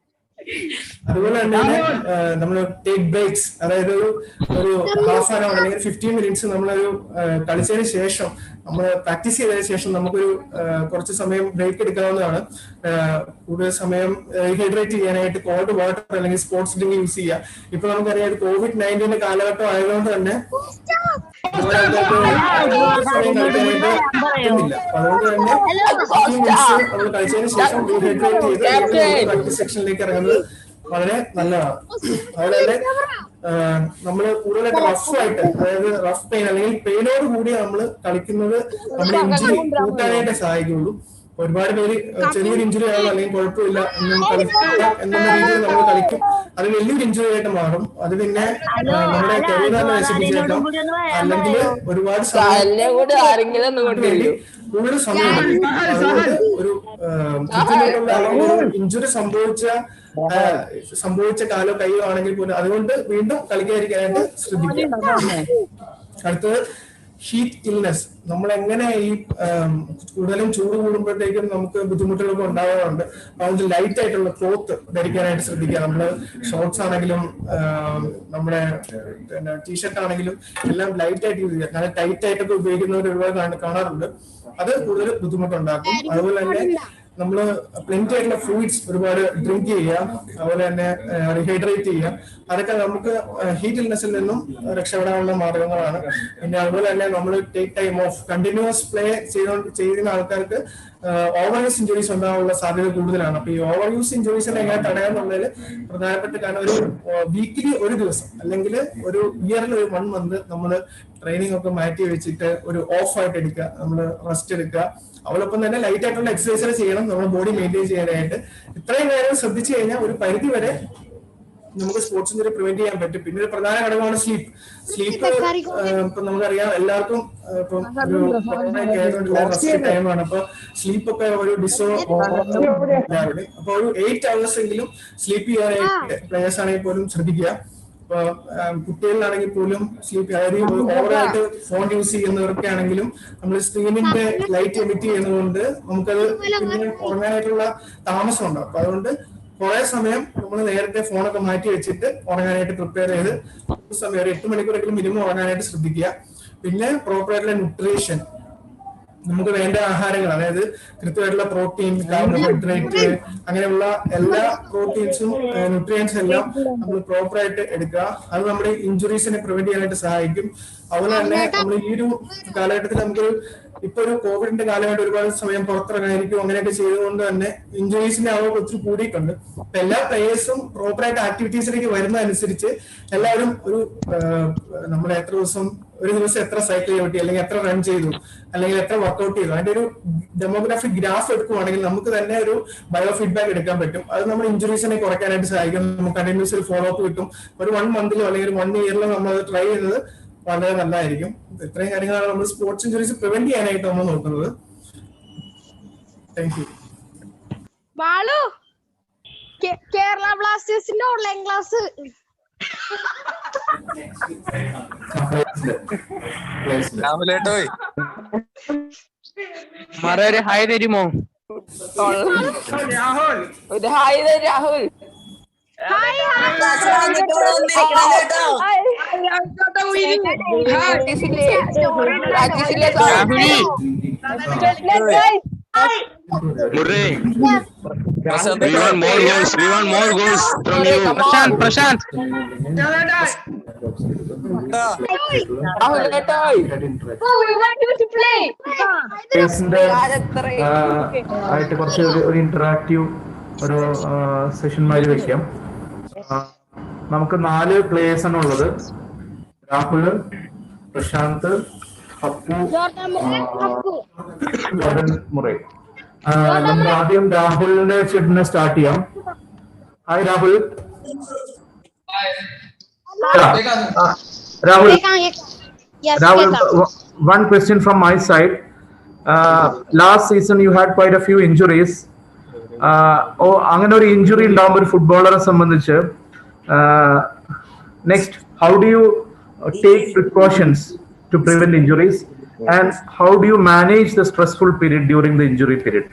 അതുപോലെ തന്നെ നമ്മൾ ടേക്ക് ബ്രേക്സ്, അതായത് ഒരു ഹാഫ് ആൻ അവർ അല്ലെങ്കിൽ 15 മിനിറ്റ്സ് നമ്മളൊരു കളിച്ചതിന് ശേഷം, നമ്മൾ പ്രാക്ടീസ് ചെയ്തതിനു ശേഷം നമുക്കൊരു കുറച്ച് സമയം ബ്രേക്ക് എടുക്കാവുന്നതാണ്. കൂടുതൽ സമയം റീഹൈഡ്രേറ്റ് ചെയ്യാനായിട്ട് കോൾഡ് വാട്ടർ അല്ലെങ്കിൽ സ്പോർട്സ് ഡ്രിങ്ക് യൂസ് ചെയ്യുക. ഇപ്പൊ നമുക്കറിയാം COVID-19 കാലഘട്ടം ആയതുകൊണ്ട് തന്നെ സമയം കളിക്കാനായിട്ട് പറ്റുന്നില്ല. അതുകൊണ്ട് തന്നെ 15 മിനിറ്റ്സ് നമ്മൾ കളിച്ചതിന് ശേഷം റീഹൈഡ്രേറ്റ് ചെയ്ത് പ്രാക്ടീസ് സെക്ഷനിലേക്ക് ഇറങ്ങുന്നത് വളരെ നല്ലതാണ്. അതുപോലെ തന്നെ നമ്മൾ കൂടുതലായിട്ട് റഫായിട്ട്, അതായത് റഫ് പെയിൻ അല്ലെങ്കിൽ പെയിനോട് കൂടി നമ്മൾ കളിക്കുന്നത് നമ്മുടെ ഇഞ്ചുറി കൂട്ടാനായിട്ട് സഹായിക്കുള്ളൂ. ഒരുപാട് പേര് ചെറിയൊരു ഇഞ്ചുറി ആണോ അല്ലെങ്കിൽ കുഴപ്പമില്ല എന്നുള്ള രീതിയിൽ നമ്മൾ കളിക്കും, അത് വലിയൊരു ഇഞ്ചുറി ആയിട്ട് മാറും. അത് പിന്നെ നമ്മുടെ കരിയറിനെ നശിപ്പിച്ചേക്കാം, അല്ലെങ്കിൽ ഒരുപാട് കൂടുതൽ സമയം അതുകൊണ്ട് ഒരു ഇഞ്ചുറി സംഭവിച്ച കാലോ കൈയോ ആണെങ്കിൽ പോലും അതുകൊണ്ട് വീണ്ടും കളിക്കാതിരിക്കാനായിട്ട് ശ്രദ്ധിക്കുക. അടുത്തത് ഹീറ്റ് ഇൽനെസ്. നമ്മൾ എങ്ങനെ ഈ കൂടുതലും ചൂട് കൂടുമ്പോഴത്തേക്കും നമുക്ക് ബുദ്ധിമുട്ടുകളൊക്കെ ഉണ്ടാകാറുണ്ട്. അതുകൊണ്ട് ലൈറ്റ് ആയിട്ടുള്ള ക്ലോത്ത് ധരിക്കാനായിട്ട് ശ്രദ്ധിക്കുക. നമ്മള് ഷോർട്സ് ആണെങ്കിലും നമ്മുടെ പിന്നെ ടീഷർട്ട് ആണെങ്കിലും എല്ലാം ലൈറ്റ് ആയിട്ട് യൂസ് ചെയ്യുക. കാരണം ടൈറ്റ് ആയിട്ടൊക്കെ ഉപയോഗിക്കുന്നവർ ഒരുപാട് കാണാറുണ്ട്, അത് കൂടുതൽ ബുദ്ധിമുട്ടുണ്ടാക്കും. അതുപോലെ തന്നെ നമ്മൾ പ്ലെന്റി ആയിട്ടുള്ള ഫ്ലൂയിഡ്സ് ഒരുപാട് ഡ്രിങ്ക് ചെയ്യുക, അതുപോലെ തന്നെ റീഹൈഡ്രേറ്റ് ചെയ്യുക. അതൊക്കെ നമുക്ക് ഹീറ്റ് ഇൽനെസ്സിൽ നിന്നും രക്ഷപ്പെടാനുള്ള മാർഗങ്ങളാണ്. പിന്നെ അതുപോലെ തന്നെ നമ്മൾ take time of, continuous play ചെയ്യുന്ന ആൾക്കാർക്ക് ഓവർ യൂസ് ഇഞ്ചുറീസ് ഉണ്ടാകാനുള്ള സാധ്യത കൂടുതലാണ്. അപ്പൊ ഈ ഓവർ യൂസ് ഇഞ്ചുറീസിനെ എങ്ങനെ തടയാന്നുള്ളതിൽ പ്രധാനപ്പെട്ട കാരണം ഒരു വീക്കിലി ഒരു ദിവസം അല്ലെങ്കിൽ ഒരു ഇയറിൽ ഒരു 1 മന്ത് നമ്മൾ ട്രെയിനിങ് ഒക്കെ മാറ്റി വെച്ചിട്ട് ഒരു ഓഫ് ആയിട്ട് എടുക്കുക, നമ്മൾ റെസ്റ്റ് എടുക്കുക. അവളൊപ്പം തന്നെ ലൈറ്റ് ആയിട്ടുള്ള എക്സസൈസുകൾ ചെയ്യണം നമ്മുടെ ബോഡി മെയിൻറ്റെയിൻ ചെയ്യാനായിട്ട്. ഇത്രയും നേരം ശ്രദ്ധിച്ചു കഴിഞ്ഞാൽ ഒരു പരിധി വരെ നമുക്ക് സ്പോർട്സ് ഇഞ്ചുറി പ്രിവെന്റ് ചെയ്യാൻ പറ്റും. പിന്നെ ഒരു പ്രധാന ഘടകമാണ് സ്ലീപ്പ്. ഇപ്പൊ നമുക്കറിയാം എല്ലാവർക്കും ഇപ്പം ഒരു റെസ്റ്റ് ടൈമാണ്. അപ്പൊ സ്ലീപ്പ് ഒക്കെ ഒരു എല്ലാവരുടെ അപ്പൊ ഒരു 8 hours എങ്കിലും സ്ലീപ്പ് ചെയ്യാനായിട്ട് പ്ലേയേഴ്സ് ആണെങ്കിൽ പോലും ശ്രദ്ധിക്കുക. ഇപ്പൊ കുട്ടികളിലാണെങ്കിൽ പോലും സ്ലീപ്പ്, അതായത് ഓവറായിട്ട് ഫോൺ യൂസ് ചെയ്യുന്നവർക്ക് ആണെങ്കിലും നമ്മൾ സ്ക്രീനിന്റെ ലൈറ്റ് എമിറ്റ് ചെയ്യുന്നതുകൊണ്ട് നമുക്കത് പിന്നെ ഉറങ്ങാനായിട്ടുള്ള താമസം ഉണ്ടാവും. അപ്പൊ അതുകൊണ്ട് കുറെ സമയം നമ്മൾ നേരത്തെ ഫോണൊക്കെ മാറ്റി വെച്ചിട്ട് ഉറങ്ങാനായിട്ട് പ്രിപ്പയർ ചെയ്ത് സമയം ഒരു 8 മണിക്കൂറെങ്കിലും മിനിമം ഉറങ്ങാനായിട്ട് ശ്രദ്ധിക്കുക. പിന്നെ പ്രോപ്പർ ആയിട്ടുള്ള ന്യൂട്രീഷൻ, നമുക്ക് വേണ്ട ആഹാരങ്ങൾ, അതായത് കൃത്യമായിട്ടുള്ള പ്രോട്ടീൻ, കാർബോഹൈഡ്രേറ്റ്, അങ്ങനെയുള്ള എല്ലാ പ്രോട്ടീൻസും ന്യൂട്രിയൻസും എല്ലാം നമ്മൾ പ്രോപ്പർ ആയിട്ട് എടുക്കുക. അത് നമ്മുടെ ഇഞ്ചുറീസിനെ പ്രിവെന്റ് ചെയ്യാനായിട്ട് സഹായിക്കും. അതുപോലെ തന്നെ നമ്മൾ ഈ ഒരു കാലഘട്ടത്തിൽ നമുക്കൊരു ഇപ്പൊ ഒരു കോവിഡിന്റെ കാലമായിട്ട് ഒരുപാട് സമയം പുറത്തിറങ്ങായിരിക്കും, അങ്ങനെയൊക്കെ ചെയ്തുകൊണ്ട് തന്നെ ഇഞ്ചുറീസിന്റെ അളവ് ഒത്തിരി കൂടിയിട്ടുണ്ട്. അപ്പൊ എല്ലാ പ്ലേയേഴ്സും പ്രോപ്പറായിട്ട് ആക്ടിവിറ്റീസിലേക്ക് വരുന്നതനുസരിച്ച് എല്ലാവരും ഒരു നമ്മുടെ ഒരു ദിവസം എത്ര സൈക്കിൾ ചവിട്ടി, അല്ലെങ്കിൽ എത്ര റൺ ചെയ്തു, അല്ലെങ്കിൽ എത്ര വർക്ക്ഔട്ട് ചെയ്തു, അതിന്റെ ഒരു ഡെമോഗ്രാഫിക് ഗ്രാഫ് എടുക്കുവാണെങ്കിൽ നമുക്ക് തന്നെ ഒരു ബയോ ഫീഡ്ബാക്ക് എടുക്കാൻ പറ്റും. അത് നമ്മൾ ഇഞ്ചുറീസിനെ കുറയ്ക്കാനായിട്ട് സഹായിക്കും. നമുക്ക് കണ്ടിന്യൂസ് ഒരു ഫോളോ അപ്പ് കിട്ടും. ഒരു 1 മന്തിലോ അല്ലെങ്കിൽ ഒരു 1 ഇയറിലോ നമ്മൾ അത് ട്രൈ ചെയ്യുന്നത് വളരെ നല്ലതായിരിക്കും. ഇത്രയും കാര്യങ്ങളാണ് നമ്മൾ സ്പോർട്സ് ഇഞ്ചുറീസ് പ്രിവെന്റ് ചെയ്യാനായിട്ട് നമ്മൾ നോക്കുന്നത്. Thank you. കേരള ബ്ലാസ്റ്റേഴ്സിന്റെ ഓൺലൈൻ ക്ലാസ് രാവിലെ ഒരു ഹായ് തരുമോ? ഒരു ഹായ് തരും രാഹുൽ. പ്രശാന്ത് ആയിട്ട് കുറച്ച് ഒരു ഇന്ററാക്റ്റീവ് ഒരു സെഷൻ മാതിരി വെക്കാം. നമുക്ക് 4 പ്ലേയേഴ്സ് ആണ് ഉള്ളത്. Rahul, Prashanth, Appu, Jordan Murray. നമുക്ക് ആദ്യം രാഹുലിന്റെ വെച്ചിട്ട് സ്റ്റാർട്ട് ചെയ്യാം. Hi Rahul. Rahul, one question from my side. Last season you had quite a few injuries. അങ്ങനെ ഒരു ഇഞ്ചുറി ഉണ്ടാകുമ്പോൾ ഒരു ഫുട്ബോളറെ സംബന്ധിച്ച് next how do you take precautions to prevent injuries and how do you manage the stressful period during the injury period?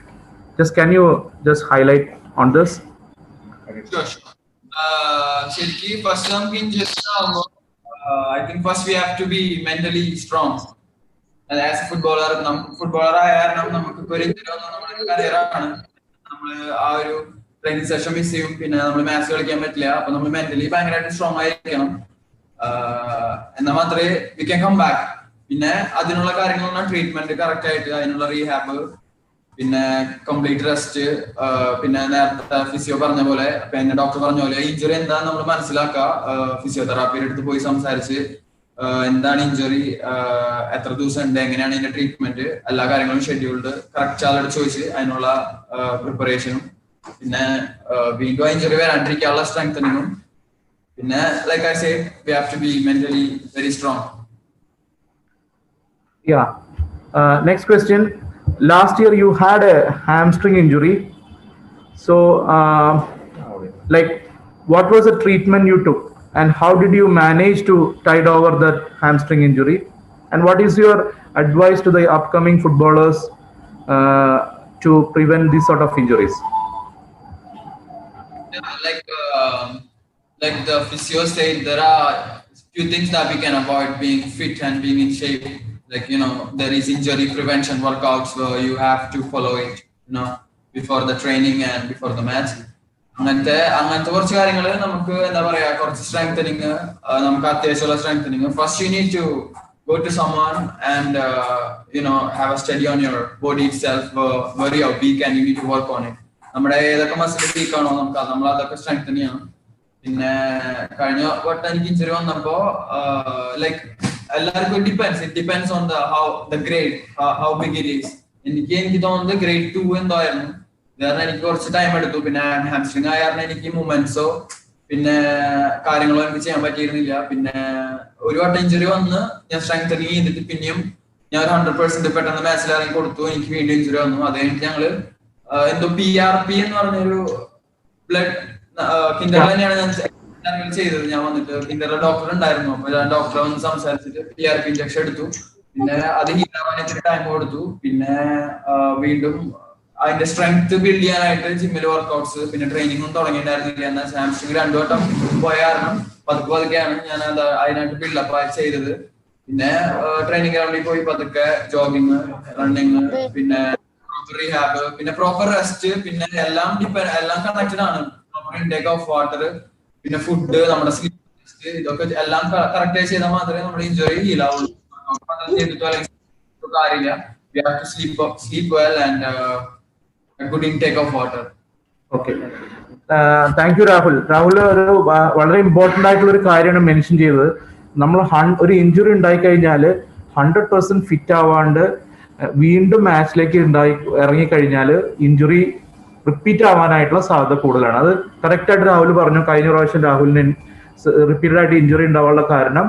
Can you just highlight on this? Sure. ശരിക്കും first നമുക്ക് injury ആകുമ്പോൾ I think first we have to be mentally strong. And as a footballer ആയ കാരണം നമുക്ക് ഒരു injury വന്നാൽ നമ്മുടെ കരിയറാണ്. നമ്മള് ആ ഒരു ട്രെയിനിങ് സെഷൻ മിസ് ചെയ്യും. പിന്നെ നമ്മൾ മാച്ച് കളിക്കാൻ പറ്റില്ല. അപ്പൊ നമ്മൾ മെന്റലി ഭയങ്കരമായിട്ട് സ്ട്രോങ് ആയിരിക്കണം. എന്നാൽ മാത്രമേ വി ക്യാൻ കം ബാക്ക്. പിന്നെ അതിനുള്ള കാര്യങ്ങളാണ് ട്രീറ്റ്മെന്റ് കറക്റ്റ് ആയിട്ട്, അതിനുള്ള റീഹാബ്, പിന്നെ കംപ്ലീറ്റ് റെസ്റ്റ്, പിന്നെ നേരത്തെ ഫിസിയോ പറഞ്ഞ പോലെ, പിന്നെ ഡോക്ടർ പറഞ്ഞ പോലെ ഇഞ്ചുറി എന്താന്ന് നമ്മൾ മനസ്സിലാക്കുക. ഫിസിയോതെറാപ്പിയുടെ അടുത്ത് പോയി സംസാരിച്ച് എന്താണ് ഇഞ്ചുറി, എത്ര ദിവസം ഉണ്ട്, എങ്ങനെയാണ് ഇതിന്റെ ട്രീറ്റ്മെന്റ്, എല്ലാ കാര്യങ്ങളും ഷെഡ്യൂൾഡ് കറക്റ്റ് ആളോട് ചോദിച്ച് അതിനുള്ള പ്രിപ്പറേഷനും, പിന്നെ വീണ്ടും ഇഞ്ചുറി വരാണ്ടിരിക്കാനുള്ള സ്ട്രെങ്തനിങ്ങും, പിന്നെ like I say we have to be mentally very strong. Next question. Last year you had a hamstring injury. So what was the treatment you took and how did you manage to tide over that hamstring injury? And what is your advice to the upcoming footballers to prevent these sort of injuries? Like the physio said, there are few things that we can avoid being fit and being in shape. Like, there is injury prevention workouts where you have to follow it, before the training and before the match. അങ്ങനത്തെ കുറച്ച് കാര്യങ്ങൾ നമുക്ക് എന്താ പറയാ, കുറച്ച് strengthening, നമുക്ക് അത്യാവശ്യമുള്ള strengthening. First you need to go to someone and have a study on your body itself, where you are weak and you need to work on it. നമ്മുടെ ഏതൊക്കെ മസിൽ വീക്ക് ആണോ നമ്മൾ അതൊക്കെ സ്ട്രെങ്തൻ ചെയ്യണം. പിന്നെ കഴിഞ്ഞ വട്ടം എനിക്ക് ഇഞ്ചുറി വന്നപ്പോ ലൈക്ക് എല്ലാവർക്കും it depends on the grade, how big it is. എനിക്ക് തോന്നുന്നത് ഗ്രേഡ് 2 എന്തോ ആയിരുന്നു. കാരണം എനിക്ക് കുറച്ച് ടൈം എടുത്തു. പിന്നെ ഹാംസ്ട്രിങ് ആയ കാരണം എനിക്ക് മൂവ്മെന്റ്സോ പിന്നെ കാര്യങ്ങളോ എനിക്ക് ചെയ്യാൻ പറ്റിയിരുന്നില്ല. പിന്നെ ഒരു വട്ടം ഇഞ്ചുറി വന്ന് ഞാൻ സ്ട്രെങ്തനിങ് ചെയ്തിട്ട് പിന്നെയും ഞാൻ 100% പെട്ടെന്ന് മാച്ചിൽ ഇറങ്ങി കൊടുത്തു. എനിക്ക് വീണ്ടും ഇഞ്ചുറി വന്നു. അത് കഴിഞ്ഞിട്ട് ഞങ്ങള് എന്തോ PRP എന്ന് പറഞ്ഞൊരു ബ്ലഡ് കിൻഡറിൽ തന്നെയാണ് ഞാൻ ചെയ്തത്. ഞാൻ വന്നിട്ട് കിൻഡറിലെ ഡോക്ടർ ഉണ്ടായിരുന്നു. അപ്പൊ ഞാൻ ഡോക്ടറെ വന്ന് സംസാരിച്ചിട്ട് PRP ഇഞ്ചക്ഷൻ എടുത്തു. പിന്നെ അത് ഹീലാവാൻ ഇത്തിരി ടൈം കൊടുത്തു. പിന്നെ വീണ്ടും അതിന്റെ സ്ട്രെങ്ത് ബിൽഡ് ചെയ്യാനായിട്ട് ജിമ്മിൽ വർക്ക്ഔട്ട്സ് പിന്നെ ട്രെയിനിങ് ഒന്നും തുടങ്ങിയിട്ടുണ്ടായിരുന്നില്ല. എന്നാൽ ഹാംസ്ട്രിങ് 2 വട്ടം പോയ കാരണം പതുക്കെയാണ് ഞാൻ അതിനായിട്ട് ബിൽഡപ്പ് ചെയ്തത്. പിന്നെ ട്രെയിനിങ് ഗ്രൗണ്ടിൽ പോയി പതുക്കെ ജോഗിങ്, റണ്ണിങ്, പിന്നെ റീഹാബ്, പിന്നെ പ്രോപ്പർ റെസ്റ്റ്, പിന്നെ എല്ലാം കണക്റ്റഡ് ആണ്. പ്രോപ്പർ ഇൻടേക്ക് ഓഫ് വാട്ടർ, പിന്നെ ഫുഡ്, നമ്മുടെ സ്ലീപ്പ്, ഇതൊക്കെ എല്ലാം കറക്റ്റ് ആയി ചെയ്താൽ മാത്രമേ നമ്മുടെ ഇഞ്ചുറി ഹീൽ ആവുള്ളൂ. ചെയ്തിട്ടോ അല്ലെങ്കിൽ കാര്യമില്ല. We have to sleep well and a good intake of water. Okay. Thank you, Rahul. Rahul ഒരു വളരെ ഇമ്പോർട്ടന്റ് ആയിട്ടുള്ള ഒരു കാര്യമാണ് മെൻഷൻ ചെയ്തത്. നമ്മൾ ഒരു ഇഞ്ചുറി ഉണ്ടായി കഴിഞ്ഞാൽ 100% ഫിറ്റ് ആവാണ്ട് വീണ്ടും മാച്ചിലേക്ക് ഇറങ്ങിക്കഴിഞ്ഞാൽ ഇഞ്ചുറി റിപ്പീറ്റ് ആവാനായിട്ടുള്ള സാധ്യത കൂടുതലാണ്. അത് കറക്റ്റ് ആയിട്ട് രാഹുൽ പറഞ്ഞു. കഴിഞ്ഞ പ്രാവശ്യം രാഹുലിന് റിപ്പീറ്റഡ് ആയിട്ട് ഇഞ്ചുറി ഉണ്ടാവാനുള്ള കാരണം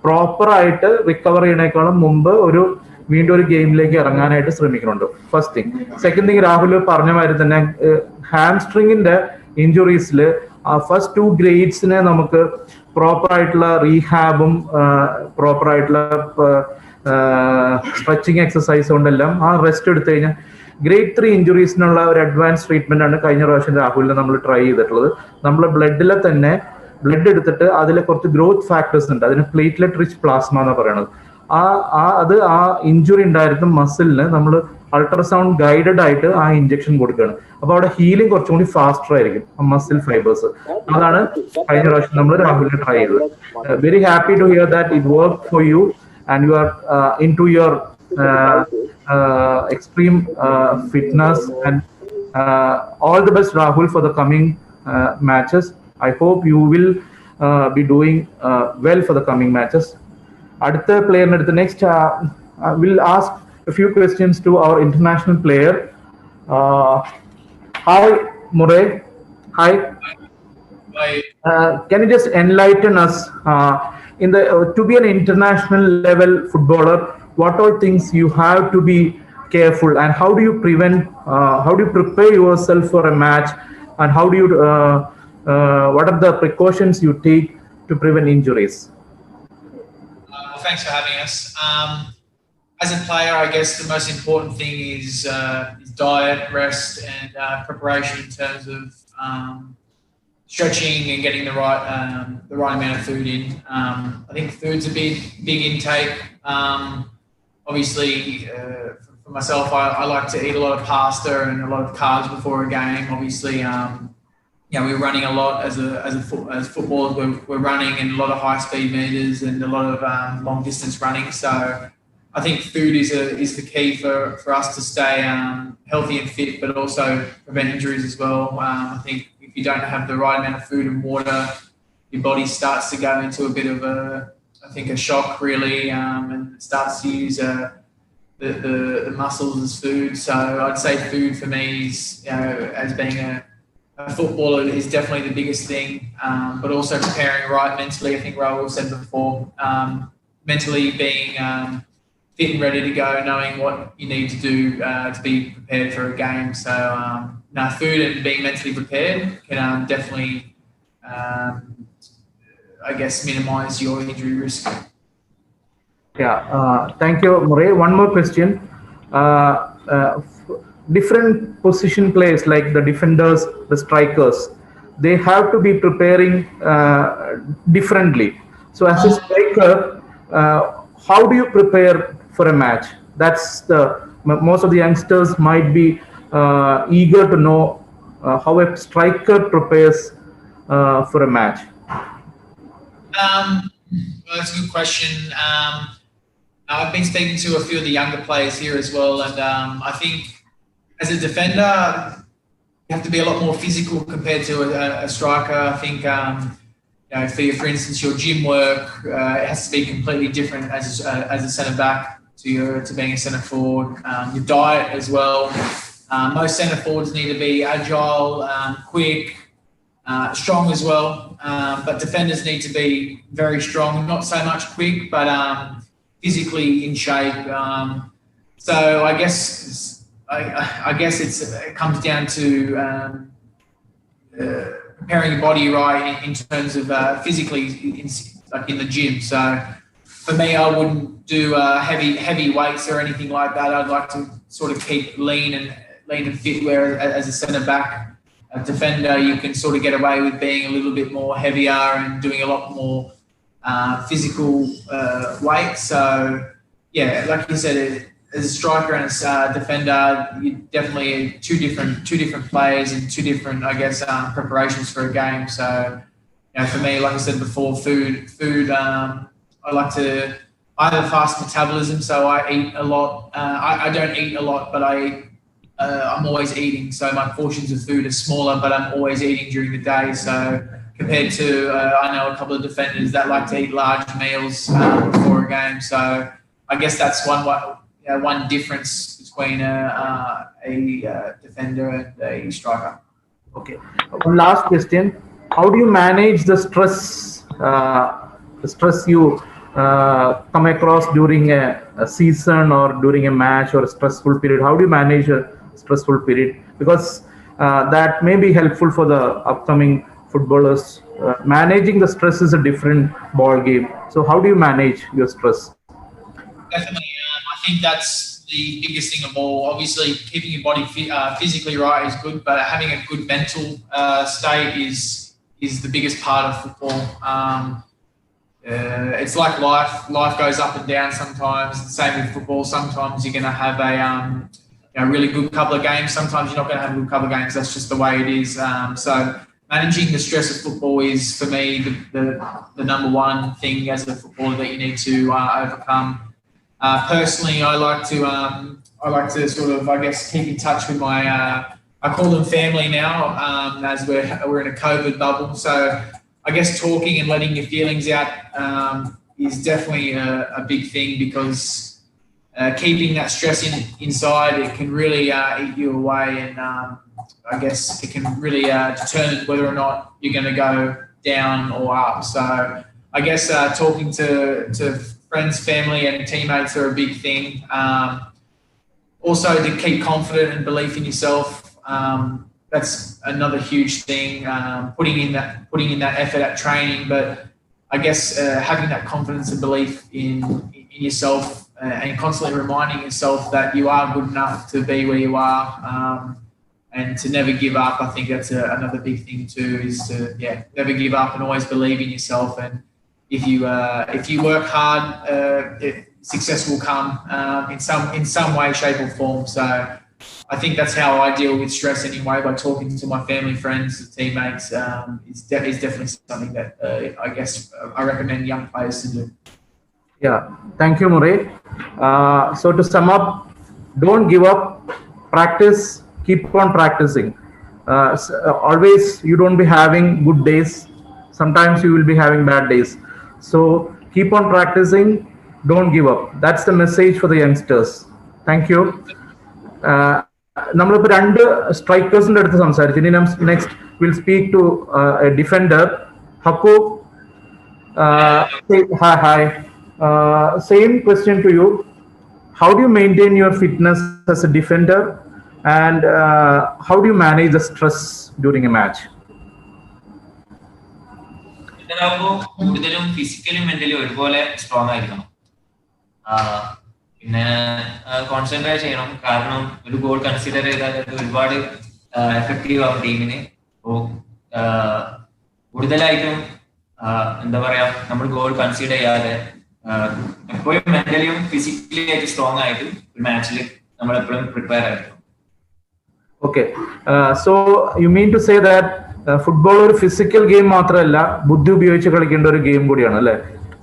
പ്രോപ്പർ ആയിട്ട് റിക്കവർ ചെയ്യണേക്കാളും മുമ്പ് വീണ്ടും ഒരു ഗെയിമിലേക്ക് ഇറങ്ങാനായിട്ട് ശ്രമിക്കുന്നുണ്ട്. First thing. Second thing, Rahul പറഞ്ഞ മാതിരി തന്നെ ഹാംസ്ട്രിങ്ങിന്റെ ഇഞ്ചുറീസിൽ ഫസ്റ്റ് 2 ഗ്രേഡ്സിനെ നമുക്ക് പ്രോപ്പർ ആയിട്ടുള്ള റീഹാബും പ്രോപ്പർ ആയിട്ടുള്ള സ്ട്രെച്ചിങ് എക്സസൈസ് കൊണ്ടെല്ലാം ആ റെസ്റ്റ് എടുത്തു കഴിഞ്ഞാൽ ഗ്രേഡ് 3 ഇഞ്ചുറീസിനുള്ള ഒരു അഡ്വാൻസ് ട്രീറ്റ്മെന്റ് ആണ് കഴിഞ്ഞ പ്രാവശ്യം രാഹുലിനെ നമ്മൾ ട്രൈ ചെയ്തിട്ടുള്ളത്. നമ്മൾ ബ്ലഡിലെ തന്നെ ബ്ലഡ് എടുത്തിട്ട് അതിലെ കുറച്ച് ഗ്രോത്ത് ഫാക്ടേഴ്സ് ഉണ്ട്, അതിന് പ്ലേറ്റ്ലെറ്റ് റിച്ച് പ്ലാസ്മ എന്ന് പറയുന്നത്. ആ ഇഞ്ചുറി ഉണ്ടായിരുന്ന മസിലിന് നമ്മൾ അൾട്രാസൗണ്ട് ഗൈഡഡ് ആയിട്ട് ആ ഇഞ്ചക്ഷൻ കൊടുക്കുകയാണ്. അപ്പൊ അവിടെ ഹീലിംഗ് കുറച്ചും കൂടി ഫാസ്റ്റർ ആയിരിക്കും മസിൽ ഫൈബേഴ്സ്. അതാണ് കഴിഞ്ഞ പ്രാവശ്യം നമ്മൾ രാഹുലിനെ ട്രൈ ചെയ്തത്. Very happy to hear that it work for you and you are into your extreme fitness, and all the best, Rahul, for the coming matches. I hope you will be doing well for the coming matches. Adutha player at the next will ask a few questions to our international player. Hi Murray. Hi. Can you just enlighten us in the to be an international level footballer, what all things you have to be careful, and how do you prepare yourself for a match, and how do you what are the precautions you take to prevent injuries? Well, thanks for having us. As a player, I guess the most important thing is diet, rest, and preparation in terms of stretching and getting the right amount of food in. I think food's a big intake. Obviously, for myself, I like to eat a lot of pasta and a lot of carbs before a game. Obviously, we're running a lot as footballers. We're running in a lot of high speed meters and a lot of long distance running. So I think food is the key for us to stay healthy and fit, but also prevent injuries as well. I think if you don't have the right amount of food and water, your body starts to go into a bit of a shock really, and starts to use the muscles as food. So I'd say food for me is, as being a footballer, is definitely the biggest thing, but also preparing right mentally. I think Rahul said before, mentally being fit and ready to go, knowing what you need to do to be prepared for a game. So food and being mentally prepared can definitely I guess minimize your injury risk. Thank you, Murray. One more question. Different position players like the defenders, the strikers, they have to be preparing differently. So as a striker, how do you prepare for a match? That's most of the youngsters might be eager to know how a striker prepares for a match. Well, that's a good question. I've been speaking to a few of the younger players here as well, and I think as a defender, you have to be a lot more physical compared to a striker. I think, for instance, your gym work it has to be completely different as a centre back to being a centre forward. Your diet as well. Most centre forwards need to be agile, quick, strong as well. But defenders need to be very strong, not so much quick, but physically in shape. So I guess it comes down to preparing your body right in terms of physically, like in the gym. So for me, I wouldn't do heavy weights or anything like that. I'd like to sort of keep lean and fit. Where as a centre back, a defender, you can sort of get away with being a little bit more heavier and doing a lot more physical weight. So like you said, as a striker and as a defender, you definitely two different players and two different, I guess, preparations for a game. So for me, like I said before, food. I like to. I have a fast metabolism, so I eat a lot. I don't eat a lot, but I'm always eating. So my portions of food are smaller, but I'm always eating during the day. So compared to, I know a couple of defenders that like to eat large meals before a game. So I guess that's one difference between a defender and a striker. Okay. One last question. How do you manage the stress? The stress you come across during a season or during a match or a stressful period? How do you manage a stressful period? Because that may be helpful for the upcoming footballers managing the stress is a different ball game. So how do you manage your stress? Definitely. I think that's the biggest thing of all. Obviously, keeping your body physically right is good, but having a good mental state is the biggest part of football. It's like life. Life goes up and down sometimes. The same with football. Sometimes you're going to have a really good couple of games. Sometimes you're not going to have a good couple of games. That's just the way it is. So managing the stress of football is, for me, the number one thing as a footballer that you need to overcome. Personally, I like to sort of, I guess, keep in touch with my, I call them family now, as we're in a COVID bubble. So I guess talking and letting your feelings out is definitely a big thing, because keeping that stress inside, it can really eat you away, and I guess it can really determine whether or not you're going to go down or up. So I guess talking to friends, family, and teammates are a big thing. Also, to keep confident and belief in yourself. That's another huge thing. Putting in that effort at training, but I guess having that confidence and belief in yourself, and constantly reminding yourself that you are good enough to be where you are, and to never give up. I think that's another big thing too, is to never give up and always believe in yourself. And if you work hard, success will come in some way, shape, or form. So I think that's how I deal with stress anyway, by talking to my family, friends, teammates. Is definitely something that I guess I recommend young players to do. Yeah, thank you, Murray. So to sum up, don't give up, practice, keep on practicing. Always, you don't be having good days. Sometimes you will be having bad days. So keep on practicing, don't give up. That's the message for the youngsters. Thank you. നമ്മളിപ്പോൾ രണ്ട് സ്ട്രൈക്കേഴ്സിൻ്റെ അടുത്ത് സംസാരിച്ചു. ഇനി next will speak to a defender. Hakku, hi. Same question to you. How do you maintain your fitness as a defender, and how do you manage the stress during a match? കൂടുതലും physically mentally ഒരുപോലെ strong ആയിരിക്കണം. പിന്നെ concentrate ചെയ്യണം. കാരണം ഒരു goal consider ചെയ്താൽ അത് ഒരുപാട് എഫക്റ്റീവ് ആവും ടീമിന്. അപ്പോൾ കൂടുതലായിട്ടും എന്താ പറയാ, നമ്മൾ ഗോൾ കൺസിഡർ ചെയ്യാതെ എപ്പോഴും മെന്റലിയും ഫിസിക്കലി ആയിട്ട് സ്ട്രോങ് ആയിട്ട് ഒരു മാച്ചിൽ നമ്മൾ എപ്പോഴും പ്രിപ്പയർ ആയിരിക്കും. Okay, so you mean to say that football ഒരു ഫിസിക്കൽ ഗെയിം മാത്രമല്ല, ബുദ്ധി ഉപയോഗിച്ച് കളിക്കേണ്ട ഒരു ഗെയിം കൂടിയാണ് അല്ലേ?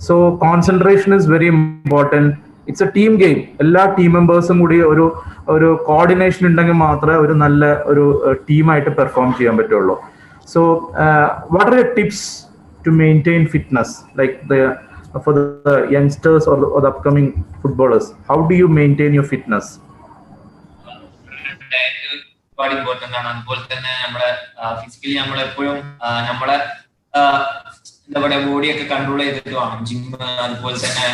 So concentration is very important. It's A team game. എല്ലാ ടീം മെമ്പേഴ്സും കൂടി ഒരു കോർഡിനേഷൻ ഉണ്ടെങ്കിൽ മാത്രമേ ഒരു നല്ല ഒരു ടീമായിട്ട് പെർഫോം ചെയ്യാൻ പറ്റുള്ളൂ. So what are your tips to maintain fitness, like for the youngsters or the upcoming footballers? How do you maintain your fitness? ഒരുപാട് ഇമ്പോർട്ടന്റ് ആണ്. അതുപോലെ തന്നെ നമ്മുടെ ഫിസിക്കലി നമ്മളെപ്പോഴും നമ്മളെ എന്താ പറയാ ബോഡിയൊക്കെ കൺട്രോൾ ചെയ്തിട്ട് വേണം. ജിമ്മ്, അതുപോലെ തന്നെ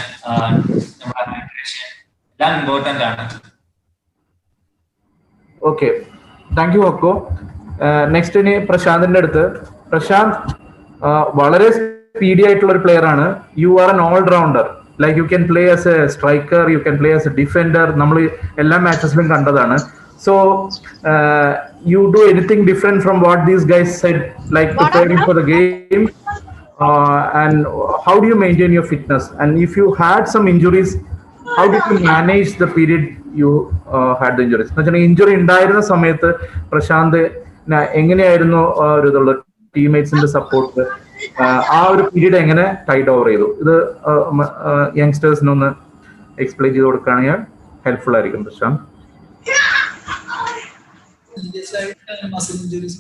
നമ്മുടെ ഹൈഡ്രേഷൻ എല്ലാം ഇമ്പോർട്ടന്റ് ആണ്. ഓക്കെ, താങ്ക് യു അക്കോ. നെക്സ്റ്റ് ഇനി പ്രശാന്തിന്റെ അടുത്ത്. പ്രശാന്ത് വളരെ സ്പീഡി ആയിട്ടുള്ള ഒരു പ്ലെയർ ആണ്. You are an allrounder. Like you can play as a striker, you can play as a defender. നമ്മൾ എല്ലാ മാച്ചസിലും കണ്ടതാണ്. So you do anything different from what these guys said, like preparing for the game, and how do you maintain your fitness? And if you had some injuries, how did you manage the period you had the injuries? Injury ഉണ്ടായിരുന്ന സമയത്ത് പ്രശാന്ത് എങ്ങനെയായിരുന്നു ഒരു ഇതുള്ള ടീംമേറ്റ്സിന്റെ support, ആ ഒരു period എങ്ങനെ Tide over ചെയ്തു? ഇത് യങ്സ്റ്റേഴ്സിനൊന്ന് എക്സ്പ്ലെയിൻ ചെയ്ത് കൊടുക്കുകയാണെങ്കിൽ ഹെൽപ്ഫുൾ ആയിരിക്കും പ്രശാന്ത്. മസിൽ ഇഞ്ചുറീസ്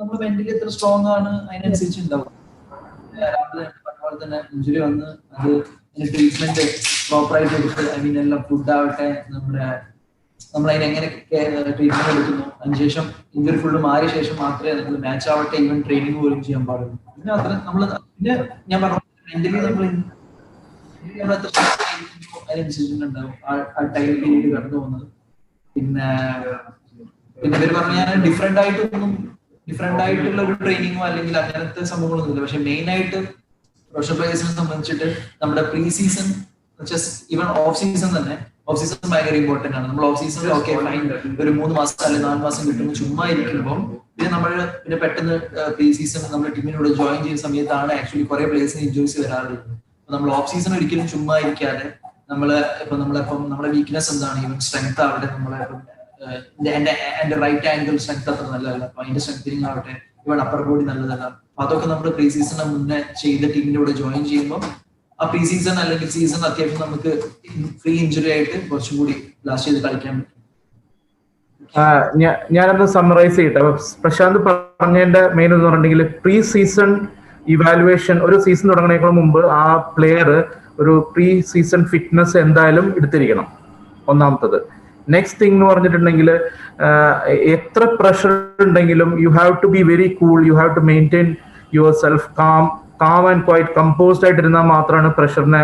നമ്മൾ മെന്റലി എത്ര സ്ട്രോങ് ആണ് അതിനനുസരിച്ച് ഉണ്ടാവും. അതുപോലെ തന്നെ ഇഞ്ചുറി വന്ന് അത് ട്രീറ്റ്മെന്റ് പ്രോപ്പറായിട്ട് എടുത്ത്, ഐ മീൻ എല്ലാം ഫുഡ് ആവട്ടെ, നമ്മളതിനെങ്ങനെ ട്രീറ്റ്മെന്റ് എടുക്കുന്നു, അതിനുശേഷം ഇഞ്ചുറി ഫുള്ള് മാറിയ ശേഷം മാത്രമേ നമ്മൾ മാച്ച് ആവട്ടെ ഈവൻ ട്രെയിനിങ് പോലും ചെയ്യാൻ പാടുള്ളൂ. പിന്നെ അത്ര നമ്മൾ പിന്നെ ഞാൻ പറഞ്ഞു മെന്റലി നമ്മൾ അതിനനുസരിച്ചിട്ടുണ്ടാവും ആ ടൈം പീരീഡ് കടന്നു പോകുന്നത്. പിന്നെ ഇവർ പറഞ്ഞാൽ ഡിഫറെന്റ് ആയിട്ടുള്ള ഒരു ട്രെയിനിങ്ങോ അല്ലെങ്കിൽ അങ്ങനത്തെ സംഭവങ്ങളൊന്നുമില്ല. പക്ഷെ മെയിൻ ആയിട്ട് പ്രൊഫഷണൽ പ്ലേയേഴ്സിനെ സംബന്ധിച്ചിട്ട് നമ്മുടെ pre season even off season തന്നെ, ഓഫ് സീസൺ ഭയങ്കര ഇമ്പോർട്ടന്റ് ആണ്. നമ്മൾ ഓഫ് സീസണിൽ ഓക്കെ ഫൈൻ ഒരു 3 മാസം അല്ലെങ്കിൽ 4 മാസം കിട്ടുമ്പോൾ ചുമ്മാ ഇരിക്കുമ്പോൾ പിന്നെ പെട്ടെന്ന് പ്രീ സീസൺ നമ്മുടെ ടീമിനോട് ജോയിൻ ചെയ്യുന്ന സമയത്താണ് ആക്ച്വലി കുറെ പ്ലേയേഴ്സിന് ഇൻജുറീസ് വരാറുള്ളത്. അപ്പൊ നമ്മൾ ഓഫ് സീസൺ ഒരിക്കലും ചുമ്മാ ഇരിക്കാതെ നമ്മുടെ വീക്ക്നെസ് എന്താണ്, ഈവൻ സ്ട്രെങ്ത് ആവട്ടെ, എന്റെ റൈറ്റ് ആംഗിൾ സ്ട്രെങ്ത് അത്ര നല്ലതല്ല, അപ്പൊ അതിന്റെ സ്ട്രെങ്തനിങ് ആവട്ടെ, ഇവൺ അപ്പർ ബോഡി നല്ലതല്ല. അപ്പൊ അതൊക്കെ നമ്മൾ പ്രീ സീസണിന് മുന്നേ ചെയ്ത ടീമിന്റെ കൂടെ ജോയിൻ ചെയ്യുമ്പോൾ ആ പ്രീ സീസൺ അല്ലെങ്കിൽ സീസൺ അത്യാവശ്യം നമുക്ക് ഫ്രീ ഇഞ്ചുറി ആയിട്ട് കുറച്ചും കൂടി ലാസ്റ്റ് ചെയ്ത് കളിക്കാൻ പറ്റും. ഞാനൊന്ന് സമ്മറൈസ് ചെയ്യട്ടെ. പ്രശാന്ത് പറഞ്ഞതിന്റെ മെയിൻ എന്ന് പറഞ്ഞിട്ടുണ്ടെങ്കിൽ പ്രീ സീസൺ ഇവാലുവേഷൻ, ഒരു സീസൺ തുടങ്ങുന്നതിനേക്കാൾ മുമ്പ് ആ പ്ലെയർ ഒരു പ്രീ സീസൺ ഫിറ്റ്നസ് എന്തായാലും എടുത്തിരിക്കണം, ഒന്നാമത്തത്. നെക്സ്റ്റ് തിങ് എന്ന് പറഞ്ഞിട്ടുണ്ടെങ്കിൽ എത്ര പ്രഷർ ഉണ്ടെങ്കിലും you have to be very cool, you have to maintain yourself calm and quite composed ആയിട്ടിരുന്നാൽ മാത്രമാണ് പ്രഷറിനെ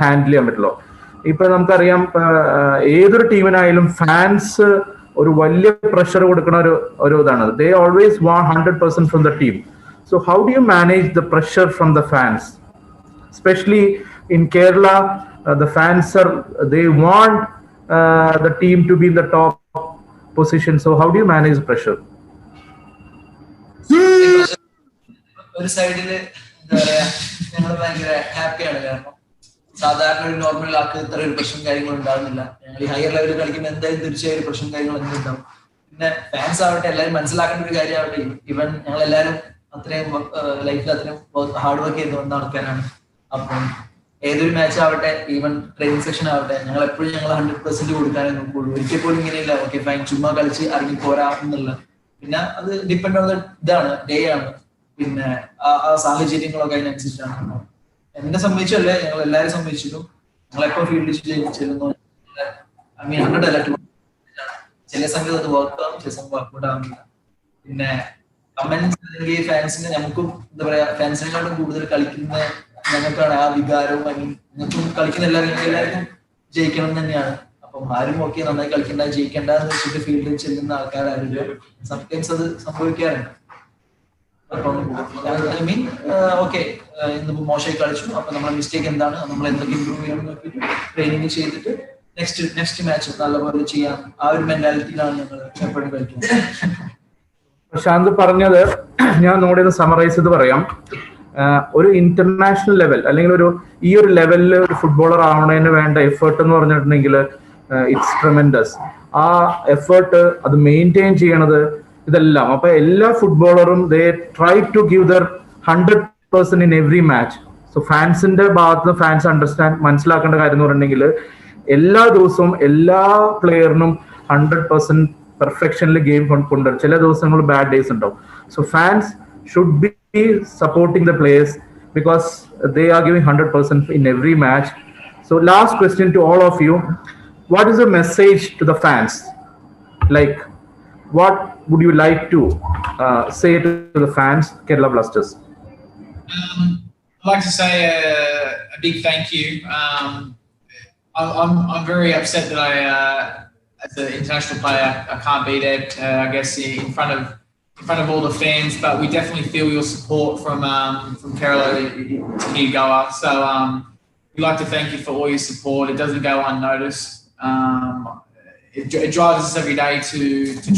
ഹാൻഡിൽ ചെയ്യാൻ പറ്റുള്ളൂ. ഇപ്പൊ നമുക്കറിയാം ഏതൊരു ടീമിനായാലും ഫാൻസ് ഒരു വലിയ പ്രഷർ കൊടുക്കുന്ന ഒരു ഇതാണ്. They always want 100% from the team. So how do you manage the pressure from the fans? Especially in Kerala, the fans they want the team to be in the top position. So how do you manage pressure? ഒരു സൈഡില് എന്താ പറയാ, ഞങ്ങൾ ഭയങ്കര ഹാപ്പിയാണ്. കാരണം സാധാരണ ഒരു നോർമൽ ആൾക്ക് ഇത്ര ഒരു പ്രശ്നം കാര്യങ്ങളും ഉണ്ടാകുന്നില്ല. ഞങ്ങൾ ഈ ഹയർ ലെവലിൽ കളിക്കുമ്പോൾ എന്തായാലും തീർച്ചയായും ഒരു പ്രശ്നം കാര്യങ്ങളും എന്തും ഉണ്ടാവും. പിന്നെ ഫാൻസ് ആവട്ടെ, എല്ലാവരും മനസ്സിലാക്കേണ്ട ഒരു കാര്യമാവട്ടെ, ഇവൻ ഞങ്ങൾ എല്ലാവരും അത്രയും ലൈഫിൽ അത്രയും ഹാർഡ് വർക്ക് ചെയ്ത് വന്ന ആൾക്കാരാണ്. അപ്പം ഏതൊരു മാച്ച് ആവട്ടെ, ഈവൻ ട്രെയിനിങ് സെഷൻ ആവട്ടെ, ഞങ്ങൾ എപ്പോഴും 100% കൊടുക്കാനേ നോക്കുള്ളൂ. ഒരിക്കൽ പോലും ഇങ്ങനെയില്ല ഓക്കെ ഫൈൻ ചുമ്മാ കളിച്ച് ഇറങ്ങി പോരാ എന്നുള്ള. പിന്നെ അത് ഡിപ്പെൻഡ് ഓൺ ഇതാണ്, ഡേ ആണ്, പിന്നെ ആ സാഹചര്യങ്ങളൊക്കെ അതിനനുസരിച്ചാണ്. എന്നെ സംബന്ധിച്ചല്ലേ, ഞങ്ങൾ എല്ലാവരും സംബന്ധിച്ചിട്ടും ഞങ്ങളെപ്പോ ഫീൽഡിൽ ചെല്ലുന്നു, ഐ മീൻ 100 ചില സമയത്ത് അത് വർക്ക് ആവും, ചില സമയം വർക്ക്ഔട്ട് ആവുന്നില്ല. പിന്നെ കമന്റ്സ് അല്ലെങ്കിൽ ഫാൻസിനെ നമുക്കും എന്താ പറയാ, ഫാൻസിനെക്കാളും കൂടുതൽ കളിക്കുന്ന ഞങ്ങൾക്കാണ് ആ വികാരവും. ഐ മീൻ ഞങ്ങൾക്കും കളിക്കുന്ന എല്ലാവർക്കും ജയിക്കണം തന്നെയാണ്. അപ്പം ആരും ഓക്കെ നന്നായി കളിക്കണ്ട, ജയിക്കണ്ട എന്ന് വെച്ചിട്ട് ഫീൽഡിൽ ചെല്ലുന്ന ആൾക്കാരും സംടൈംസ് അത് സംഭവിക്കാറുണ്ട്. അപ്പം ഐ മീൻ ഓക്കെ ഇന്നിപ്പോ മോശമായി കളിച്ചു, അപ്പൊ നമ്മുടെ മിസ്റ്റേക്ക് എന്താണ്, നമ്മൾ എന്തൊക്കെ ഇമ്പ്രൂവ് ചെയ്യണം നോക്കിയിട്ട് ട്രെയിനിങ് ചെയ്തിട്ട് നെക്സ്റ്റ് മാച്ച് നല്ലപോലെ ചെയ്യാം. ആ ഒരു മെന്റാലിറ്റിയിലാണ് ഞങ്ങൾ എപ്പോഴും കളിക്കുന്നത്. പ്രശാന്ത് പറഞ്ഞത് ഞാൻ നമ്മുടെ സമറൈസ് ചെയ്ത് പറയാം. ഒരു ഇന്റർനാഷണൽ ലെവൽ അല്ലെങ്കിൽ ഈ ഒരു ലെവലിൽ ഒരു ഫുട്ബോളർ ആവണതിന് വേണ്ട എഫേർട്ട് എന്ന് പറഞ്ഞിട്ടുണ്ടെങ്കിൽ ഇറ്റ്സ് ട്രെമെൻഡസ്. ആ എഫേർട്ട് അത് മെയിൻറ്റെയിൻ ചെയ്യണത് ഇതെല്ലാം. അപ്പൊ എല്ലാ ഫുട്ബോളറും they try to give their 100% in every match. So ഫാൻസിന്റെ ഭാഗത്ത് ഫാൻസ് മനസ്സിലാക്കേണ്ട കാര്യം എന്ന് പറഞ്ഞിട്ടുണ്ടെങ്കിൽ എല്ലാ ദിവസവും എല്ലാ പ്ലെയറിനും 100% പെർഫെക്ഷനിൽ ഗെയിം കൊണ്ടുവരും. ചില ദിവസങ്ങൾ ബാഡ് ഡേയ്സ് ഉണ്ടാവും. So fans should be supporting the players because they are giving 100% in every match. So last question to all of you, what is the message to the fans? Like what would you like to say to the fans, Kerala Blasters? I'd like to say a big thank you. I'm very upset that as an international player, I can't be there, I guess, in front of all the fans, but we definitely feel your support from Kerala to here Goa. So we'd like to thank you for all your support. It doesn't go unnoticed. It drives us every day to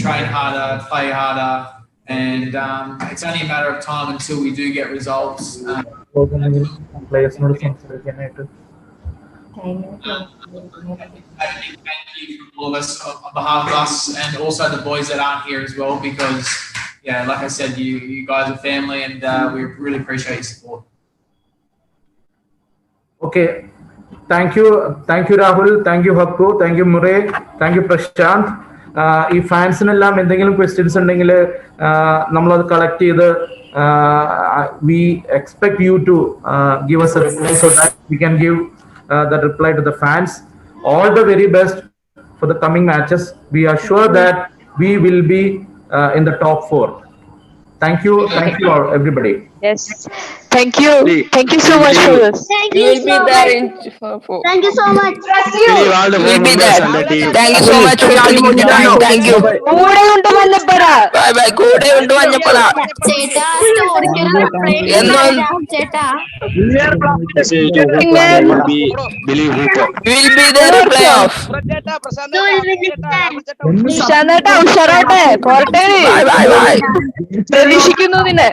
train harder, play harder, and it's only a matter of time until we do get results. Thank you from all of us on behalf of us and also the boys that aren't here as well, because yeah, like I said, you guys are family, and we really appreciate your support. Okay, thank you Rahul, thank you Hakku, thank you Murray, thank you Prashant. ഈ ഫാൻസിനെല്ലാം എന്തെങ്കിലും questions ഉണ്ടെങ്കിൽ നമ്മളത് collect ചെയ്ത് we expect you to give us a reply so that we can give the reply to the fans. All the very best for the coming matches. We are sure that we will be in the top 4. Thank you all, everybody. Yes. Thank you so much for this. Thank We you will be so there much. in for. Thank you so much. We'll be there. Thank you so much for taking the time. Thank you. കൂടെ ഉണ്ട് മഞ്ഞപ്പട. Bye bye. കൂടെ ഉണ്ട് മഞ്ഞപ്പട. ചേട്ടാ സ്റ്റോറിക്ക് ഒരു reply ചേട്ടാ We'll be there in playoff. നിശാന്തേട്ടാ ഉഷാറാട്ടെ പോരട്ടെ. Bye bye. പ്രതീക്ഷിക്കുന്നു നിന്നെ.